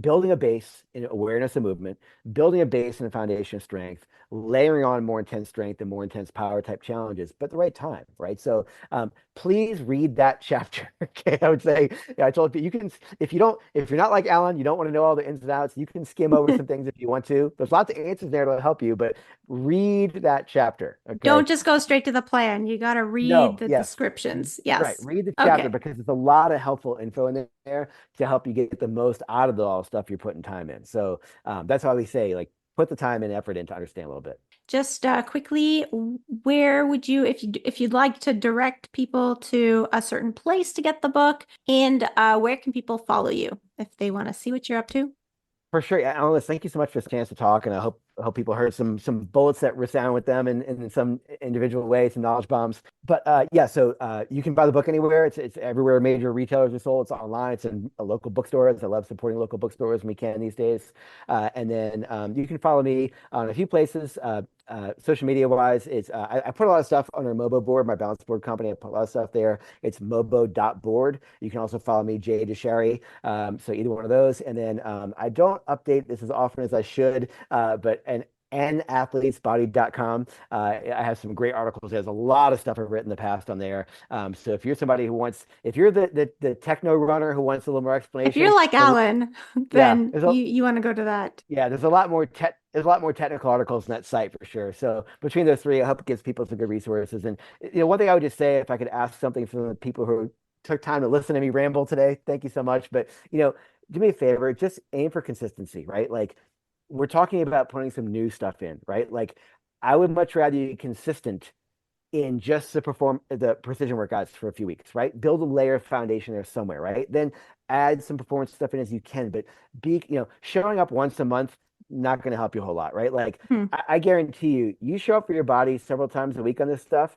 building a base in awareness of movement, building a base in a foundation of strength, layering on more intense strength and more intense power type challenges, but at the right time, right? So please read that chapter. Okay, I would say, yeah, I told you, you can, if you're not like Alan, you don't want to know all the ins and outs, you can skim over some things if you want to. There's lots of answers there to help you, but read that chapter. Okay. Don't just go straight to the plan. You got to read No, the yes. descriptions. Right. Yes. Read the chapter, Okay. because there's a lot of helpful info in there to help you get the most out of the all stuff you're putting time in. So that's why we say, like, put the time and effort in to understand a little bit. Just quickly, where would you, if you'd like to direct people to a certain place to get the book, and where can people follow you if they want to see what you're up to? For sure. Yeah, Alice, thank you so much for this chance to talk. And I hope people heard some bullets that resound with them in some individual way, some knowledge bombs. But yeah, so you can buy the book anywhere. It's everywhere major retailers are sold. It's online. It's in local bookstores. I love supporting local bookstores when we can these days. And then you can follow me on a few places. Social media wise, it's I put a lot of stuff on our Mobo board, my balance board company. I put a lot of stuff there. It's mobo.board. You can also follow me, Jay Dicharry. So either one of those. And then I don't update this as often as I should, but and athletesbody.com. I have some great articles. There's a lot of stuff I've written in the past on there. So if you're somebody who wants, if you're the techno runner who wants a little more If you're explanation, like Alan, yeah, then you want to go to that. yeah, there's a lot more technical articles on that site for sure. So between those three, I hope it gives people some good resources. And one thing I would just say, if I could ask something from the people who took time to listen to me ramble today, thank you so much. But do me a favor, just aim for consistency, right? Like we're talking about putting some new stuff in, right? Like I would much rather you be consistent in just the precision workouts for a few weeks, right? Build a layer of foundation there somewhere, right? Then add some performance stuff in as you can, but showing up once a month, not going to help you a whole lot, right? Like Hmm. I guarantee you show up for your body several times a week on this stuff,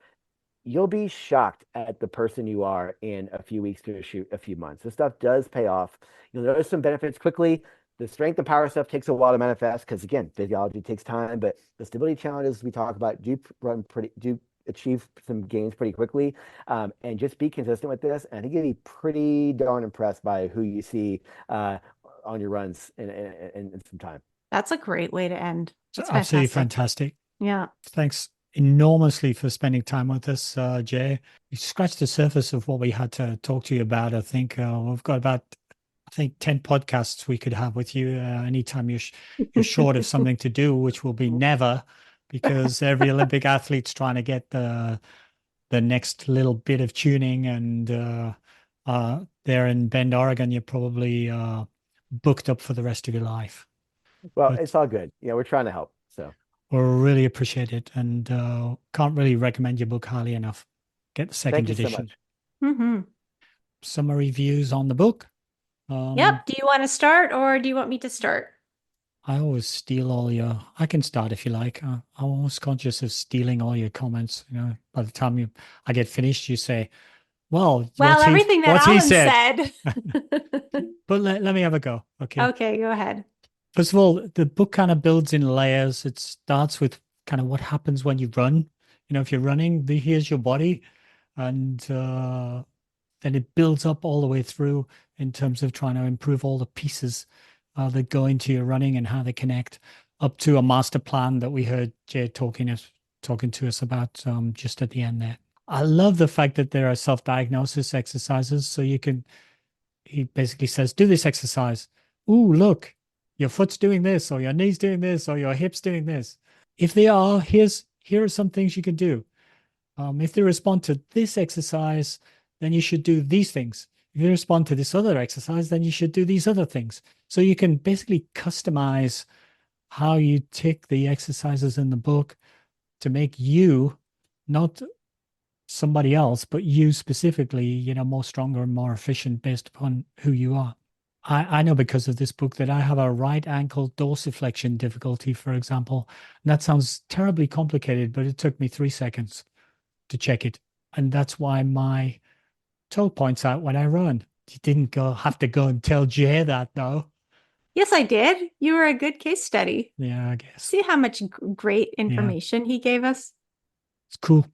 you'll be shocked at the person you are in a few weeks to a few months. This stuff does pay off. You'll notice some benefits quickly. The strength and power stuff takes a while to manifest because again, physiology takes time, but the stability challenges we talk about do achieve some gains pretty quickly. And just be consistent with this. And I think you'll be pretty darn impressed by who you see on your runs in some time. That's a great way to end. So That's absolutely fantastic. fantastic. Yeah. Thanks enormously for spending time with us, Jay. You scratched the surface of what we had to talk to you about. I think we've got about, 10 podcasts we could have with you anytime you're short of something to do, which will be never, because every Olympic athlete's trying to get the next little bit of tuning. And there in Bend, Oregon, you're probably booked up for the rest of your life. Well, But it's all good. We're trying to help. So we really appreciate it, and can't really recommend your book highly enough. Get the thank second you so edition. much. Hmm. Summary views on the book. Yep. Do you want to start or do you want me to start? I always steal all your. I can start if you like. I'm always conscious of stealing all your comments. By the time I get finished, you say, "Well, Well, everything that what's he Alan said?" said. But let me have a go. Okay. Okay, go ahead. First of all, the book kind of builds in layers. It starts with kind of what happens when you run. If you're running, here's your body, and then it builds up all the way through in terms of trying to improve all the pieces that go into your running and how they connect, up to a master plan that we heard Jay talking to us about just at the end there. I love the fact that there are self-diagnosis exercises. So he basically says, do this exercise. Ooh, look, your foot's doing this, or your knee's doing this, or your hip's doing this. If they are, here are some things you can do. If they respond to this exercise, then you should do these things. If you respond to this other exercise, then you should do these other things. So you can basically customize how you take the exercises in the book to make you, not somebody else, but you specifically, more stronger and more efficient based upon who you are. I know because of this book that I have a right ankle dorsiflexion difficulty, for example. And that sounds terribly complicated, but it took me 3 seconds to check it. And that's why my toe points out when I run. You didn't have to go and tell Jay that, though. Yes, I did. You were a good case study. Yeah, I guess. See how much great information he gave us? It's cool.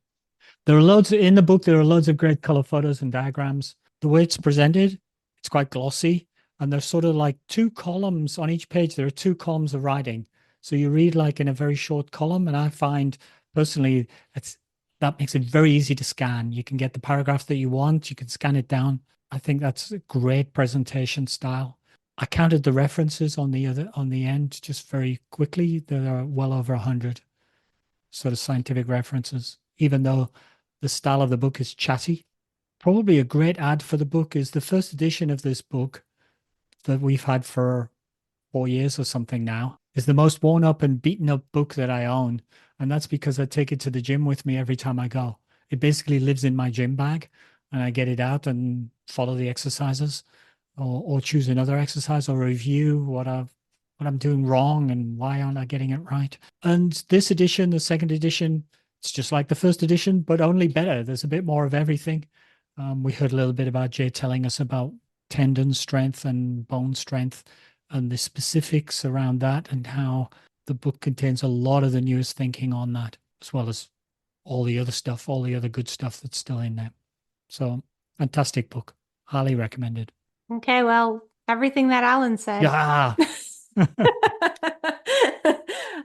There are loads in the book. There are loads of great color photos and diagrams. The way it's presented, it's quite glossy. And there's sort of like 2 columns on each page. There are 2 columns of writing. So you read like in a very short column. And I find personally, that makes it very easy to scan. You can get the paragraph that you want. You can scan it down. I think that's a great presentation style. I counted the references on the end just very quickly. There are well over 100 sort of scientific references, even though the style of the book is chatty. Probably a great ad for the book is the first edition of this book that we've had for 4 years or something now is the most worn up and beaten up book that I own. And that's because I take it to the gym with me every time I go. It basically lives in my gym bag and I get it out and follow the exercises or choose another exercise or review what I'm doing wrong and why aren't I getting it right. And this edition, the second edition, it's just like the first edition, but only better. There's a bit more of everything. We heard a little bit about Jay telling us about tendon strength and bone strength and the specifics around that and how the book contains a lot of the newest thinking on that, as well as all the other stuff, all the other good stuff that's still in there. So fantastic book. Highly recommended. Okay, well, everything that Alan said. Yeah.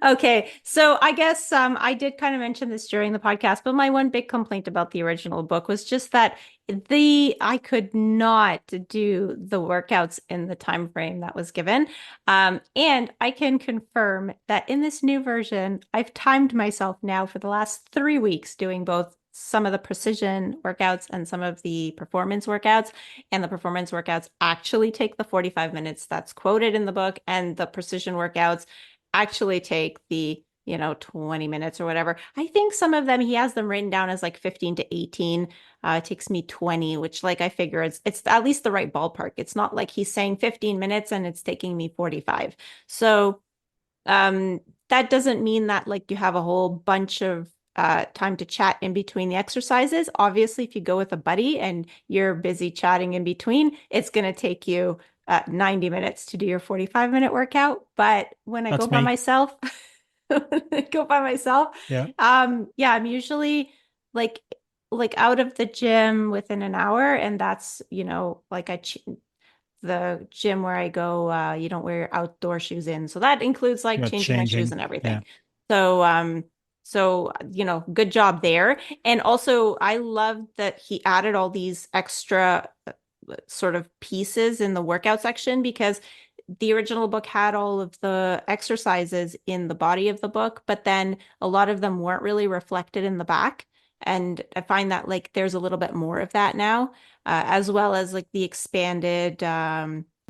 Okay, so I guess I did kind of mention this during the podcast, but my one big complaint about the original book was just that I could not do the workouts in the time frame that was given. And I can confirm that in this new version, I've timed myself now for the last 3 weeks doing both some of the precision workouts and some of the performance workouts. And the performance workouts actually take the 45 minutes that's quoted in the book, and the precision workouts actually take the 20 minutes or whatever. I think some of them he has them written down as like 15 to 18. It takes me 20, which like I figure it's at least the right ballpark. It's not like he's saying 15 minutes and it's taking me 45. So that doesn't mean that like you have a whole bunch of time to chat in between the exercises. Obviously, if you go with a buddy and you're busy chatting in between, it's going to take you 90 minutes to do your 45-minute workout. But when I That's go by me. myself, Yeah. I'm usually like out of the gym within an hour, and that's like the gym where I go, you don't wear your outdoor shoes in, so that includes like You're changing my shoes changing. and everything. Yeah. So good job there. And also, I love that he added all these extra sort of pieces in the workout section, because the original book had all of the exercises in the body of the book, but then a lot of them weren't really reflected in the back. And I find that like there's a little bit more of that now, as well as like the expanded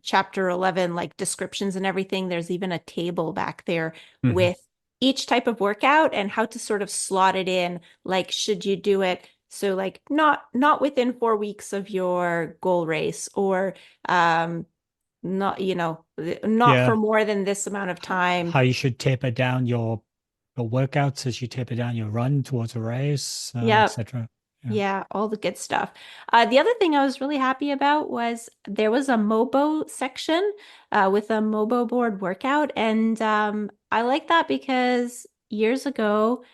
chapter 11, like descriptions and everything. There's even a table back there with each type of workout and how to sort of slot it in. Like, should you do it so like not within 4 weeks of your goal race, or not Yeah. for more than this amount of time. How you should taper down your workouts as you taper down your run towards a race, Yeah. etc. Yeah, all the good stuff. The other thing I was really happy about was there was a Mobo section with a Mobo board workout. And I like that because years ago,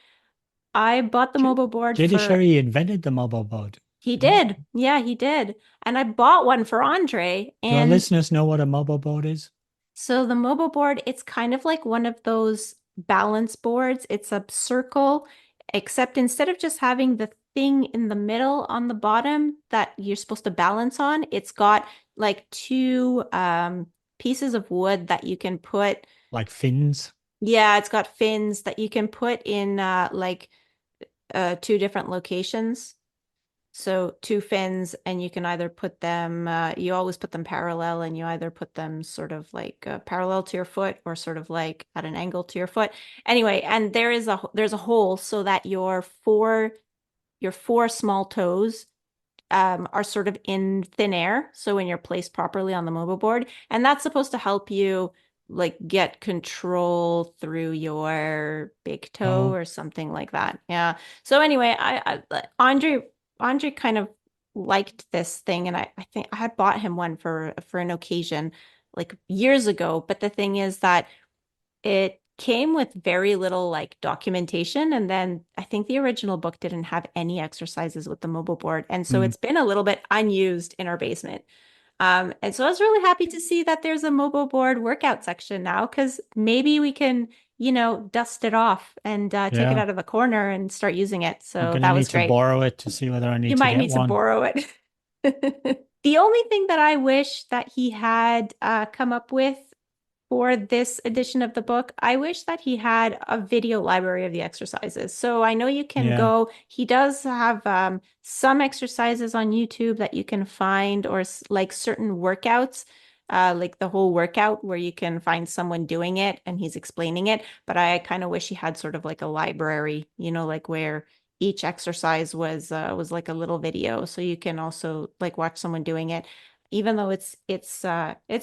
I bought the Mobo board Jay for... Dicharry invented the mobile board. He did. Yeah, he did. And I bought one for Andre. Do our And listeners know what a mobile board is? so the Mobo board, it's kind of like one of those balance boards. It's a circle, except instead of just having thing in the middle on the bottom that you're supposed to balance on. It's got like two pieces of wood that you can put. Like fins. Yeah, it's got fins that you can put in two different locations. So two fins, and you can either put them, you always put them parallel, and you either put them sort of like parallel to your foot or sort of like at an angle to your foot. Anyway, and there's a hole so that your four small toes are sort of in thin air. So when you're placed properly on the mobile board, and that's supposed to help you like get control through your big toe Oh, or something like that. Yeah. So anyway, Andre kind of liked this thing, and I think I had bought him one for an occasion like years ago. But the thing is that it came with very little like documentation. And then I think the original book didn't have any exercises with the mobile board. And so mm, it's been a little bit unused in our basement. And so I was really happy to see that there's a mobile board workout section now, because maybe we can, dust it off and take it yeah. out of the corner and start using it. I'm So gonna that need was to great. borrow it to see whether I You need to might get need to one. borrow it. The only thing that I wish that he had come up with for this edition of the book, I wish that he had a video library of the exercises. So I know you can Yeah, go, he does have some exercises on YouTube that you can find, or like certain workouts, like the whole workout where you can find someone doing it and he's explaining it. But I kind of wish he had sort of like a library, like where each exercise was like a little video. So you can also like watch someone doing it, even though it's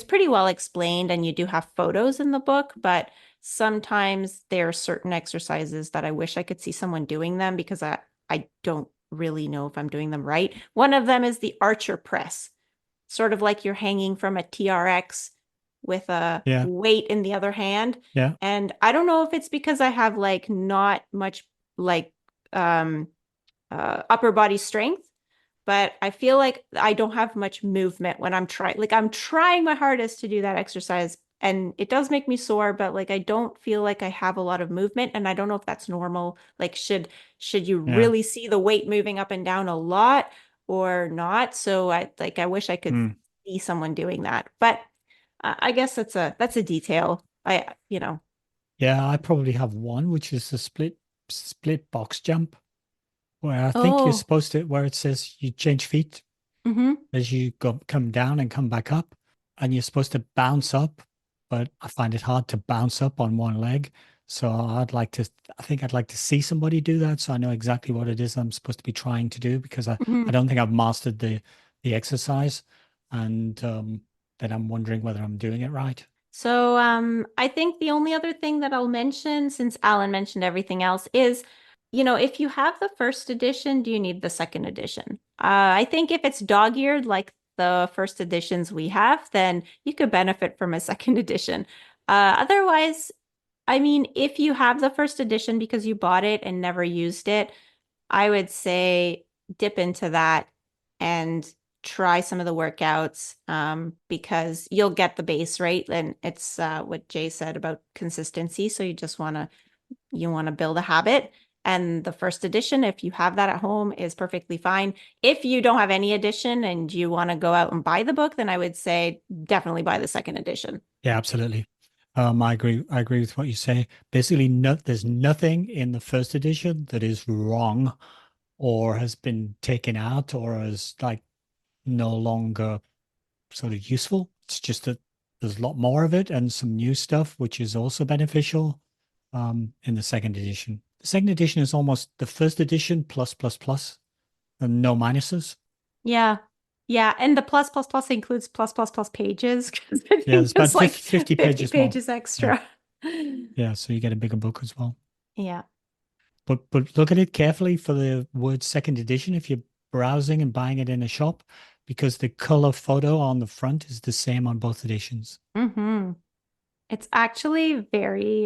pretty well explained and you do have photos in the book. But sometimes there are certain exercises that I wish I could see someone doing them, because I don't really know if I'm doing them right. One of them is the archer press, sort of like you're hanging from a TRX with a yeah, weight in the other hand. yeah, And I don't know if it's because I have like not much like um upper body strength, but I feel like I don't have much movement when I'm trying. Like I'm trying my hardest to do that exercise, and it does make me sore, but like I don't feel like I have a lot of movement, and I don't know if that's normal. Like should you yeah. really see the weight moving up and down a lot or not? So I wish I could Mm. see someone doing that. But I guess that's a detail. Yeah, I probably have one, which is the split box jump, where I think you're Oh, supposed to, where it says you change feet mm-hmm. as you come down and come back up, and you're supposed to bounce up, but I find it hard to bounce up on one leg. So I think I'd like to see somebody do that, so I know exactly what it is I'm supposed to be trying to do, because I Mm-hmm. don't think I've mastered the exercise, and then I'm wondering whether I'm doing it right. So I think the only other thing that I'll mention, since Alan mentioned everything else, is, if you have the first edition, do you need the second edition? I think if it's dog-eared like the first editions we have, then you could benefit from a second edition. Otherwise, I mean, if you have the first edition because you bought it and never used it, I would say dip into that and try some of the workouts, because you'll get the base, right? And it's what Jay said about consistency. So you want to build a habit. And the first edition, if you have that at home, is perfectly fine. If you don't have any edition and you want to go out and buy the book, then I would say definitely buy the second edition. Yeah, absolutely. I agree. I agree with what you say. Basically, there's nothing in the first edition that is wrong or has been taken out or is like no longer sort of useful. It's just that there's a lot more of it and some new stuff, which is also beneficial in the second edition. The second edition is almost the first edition plus plus plus and no minuses. Yeah. Yeah. And the plus plus plus includes plus plus plus pages, because I Yeah, there's think about there's like 50 50 pages more. pages Yeah. extra. Yeah. So you get a bigger book as well. Yeah. But look at it carefully for the word second edition if you're browsing and buying it in a shop, because the color photo on the front is the same on both editions Hmm. It's actually very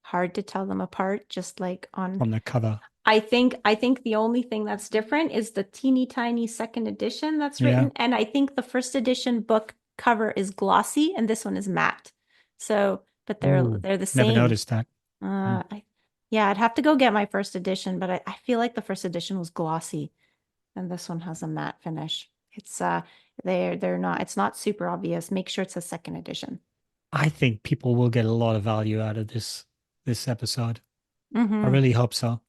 hard to tell them apart, just like on from the cover. I think the only thing that's different is the teeny tiny second edition that's Yeah. written. And I think the first edition book cover is glossy and this one is matte. So, but they're Ooh, they're the never same. noticed that. Hmm. Uh, I Yeah, I'd have to go get my first edition, but I feel like the first edition was glossy and this one has a matte finish. It's they're not, it's not super obvious. Make sure it's a second edition. I think people will get a lot of value out of this episode. I Mm-hmm. really hope so.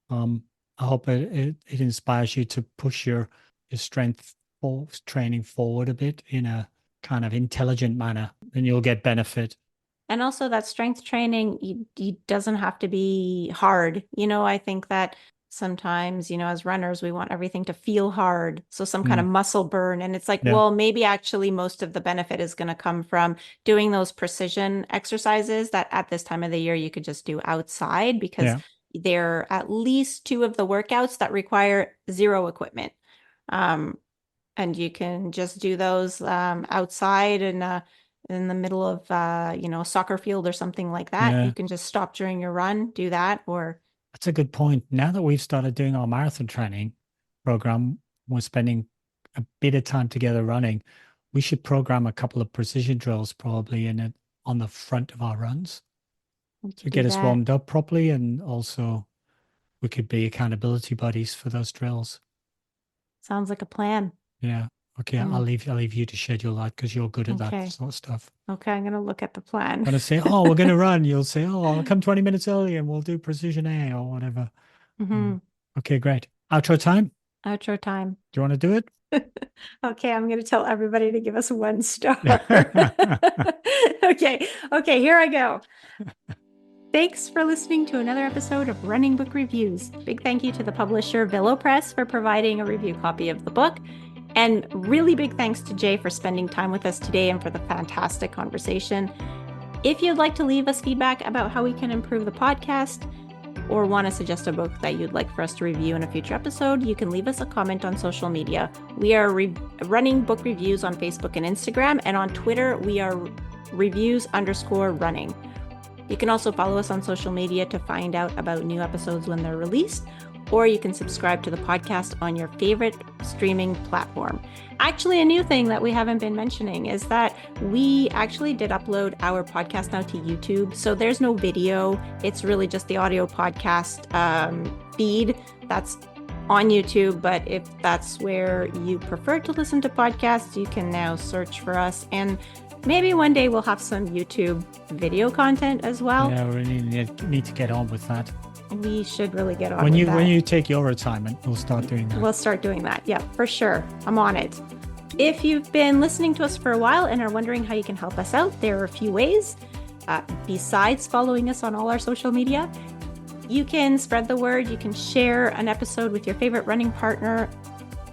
I hope it inspires you to push your strength training forward a bit in a kind of intelligent manner, and you'll get benefit. And also that strength training, doesn't have to be hard. I think that sometimes, as runners, we want everything to feel hard. So some kind of muscle burn. And it's like, Yeah. well, maybe actually most of the benefit is going to come from doing those precision exercises that at this time of the year you could just do outside, because Yeah. there are at least 2 of the workouts that require 0 equipment. And you can just do those outside and in the middle of a soccer field or something like that. Yeah. You can just stop during your run, do that. Or That's a good point. Now that we've started doing our marathon training program, we're spending a bit of time together running. We should program a couple of precision drills probably on the front of our runs to get us warmed up properly, and also we could be accountability buddies for those drills. Sounds like a plan. Yeah. Okay, I'll leave you to schedule that because you're good at that sort of stuff. Okay, I'm gonna look at the plan. I'm gonna say, oh, we're gonna run. You'll say, oh, I'll come 20 minutes early and we'll do precision A or whatever. Okay, great. Outro time? Outro time. Do you want to do it? Okay, I'm gonna tell everybody to give us 1 star. Okay, here I go. Thanks for listening to another episode of Running Book Reviews. Big thank you to the publisher Willow Press for providing a review copy of the book. And really big thanks to Jay for spending time with us today and for the fantastic conversation. If you'd like to leave us feedback about how we can improve the podcast or want to suggest a book that you'd like for us to review in a future episode, you can leave us a comment on social media. We are running book reviews on Facebook and Instagram, and on Twitter, we are reviews_running. You can also follow us on social media to find out about new episodes when they're released, or you can subscribe to the podcast on your favorite streaming platform. Actually, a new thing that we haven't been mentioning is that we actually did upload our podcast now to YouTube. So there's no video. It's really just the audio podcast feed that's on YouTube. But if that's where you prefer to listen to podcasts, you can now search for us. And maybe one day we'll have some YouTube video content as well. Yeah, we need to get on with that. We should really get on with that. When you take your retirement, we'll start doing that. We'll start doing that. Yeah, for sure. I'm on it. If you've been listening to us for a while and are wondering how you can help us out, there are a few ways. Besides following us on all our social media, you can spread the word. You can share an episode with your favorite running partner,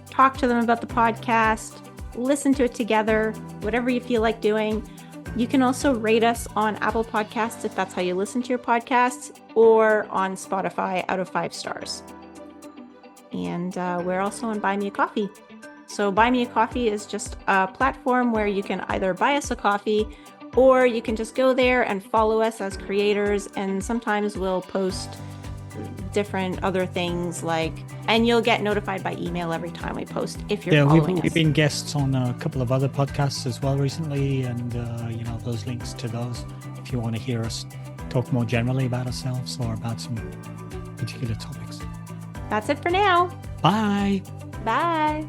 talk to them about the podcast, listen to it together, whatever you feel like doing. You can also rate us on Apple Podcasts if that's how you listen to your podcasts, or on Spotify out of 5 stars. And we're also on Buy Me a Coffee. So Buy Me a Coffee is just a platform where you can either buy us a coffee, or you can just go there and follow us as creators. And sometimes we'll post different other things and you'll get notified by email every time we post if you're following us. We've been guests on a couple of other podcasts as well recently, and those links to those if you want to hear us talk more generally about ourselves or about some particular topics. That's it for now. Bye. Bye.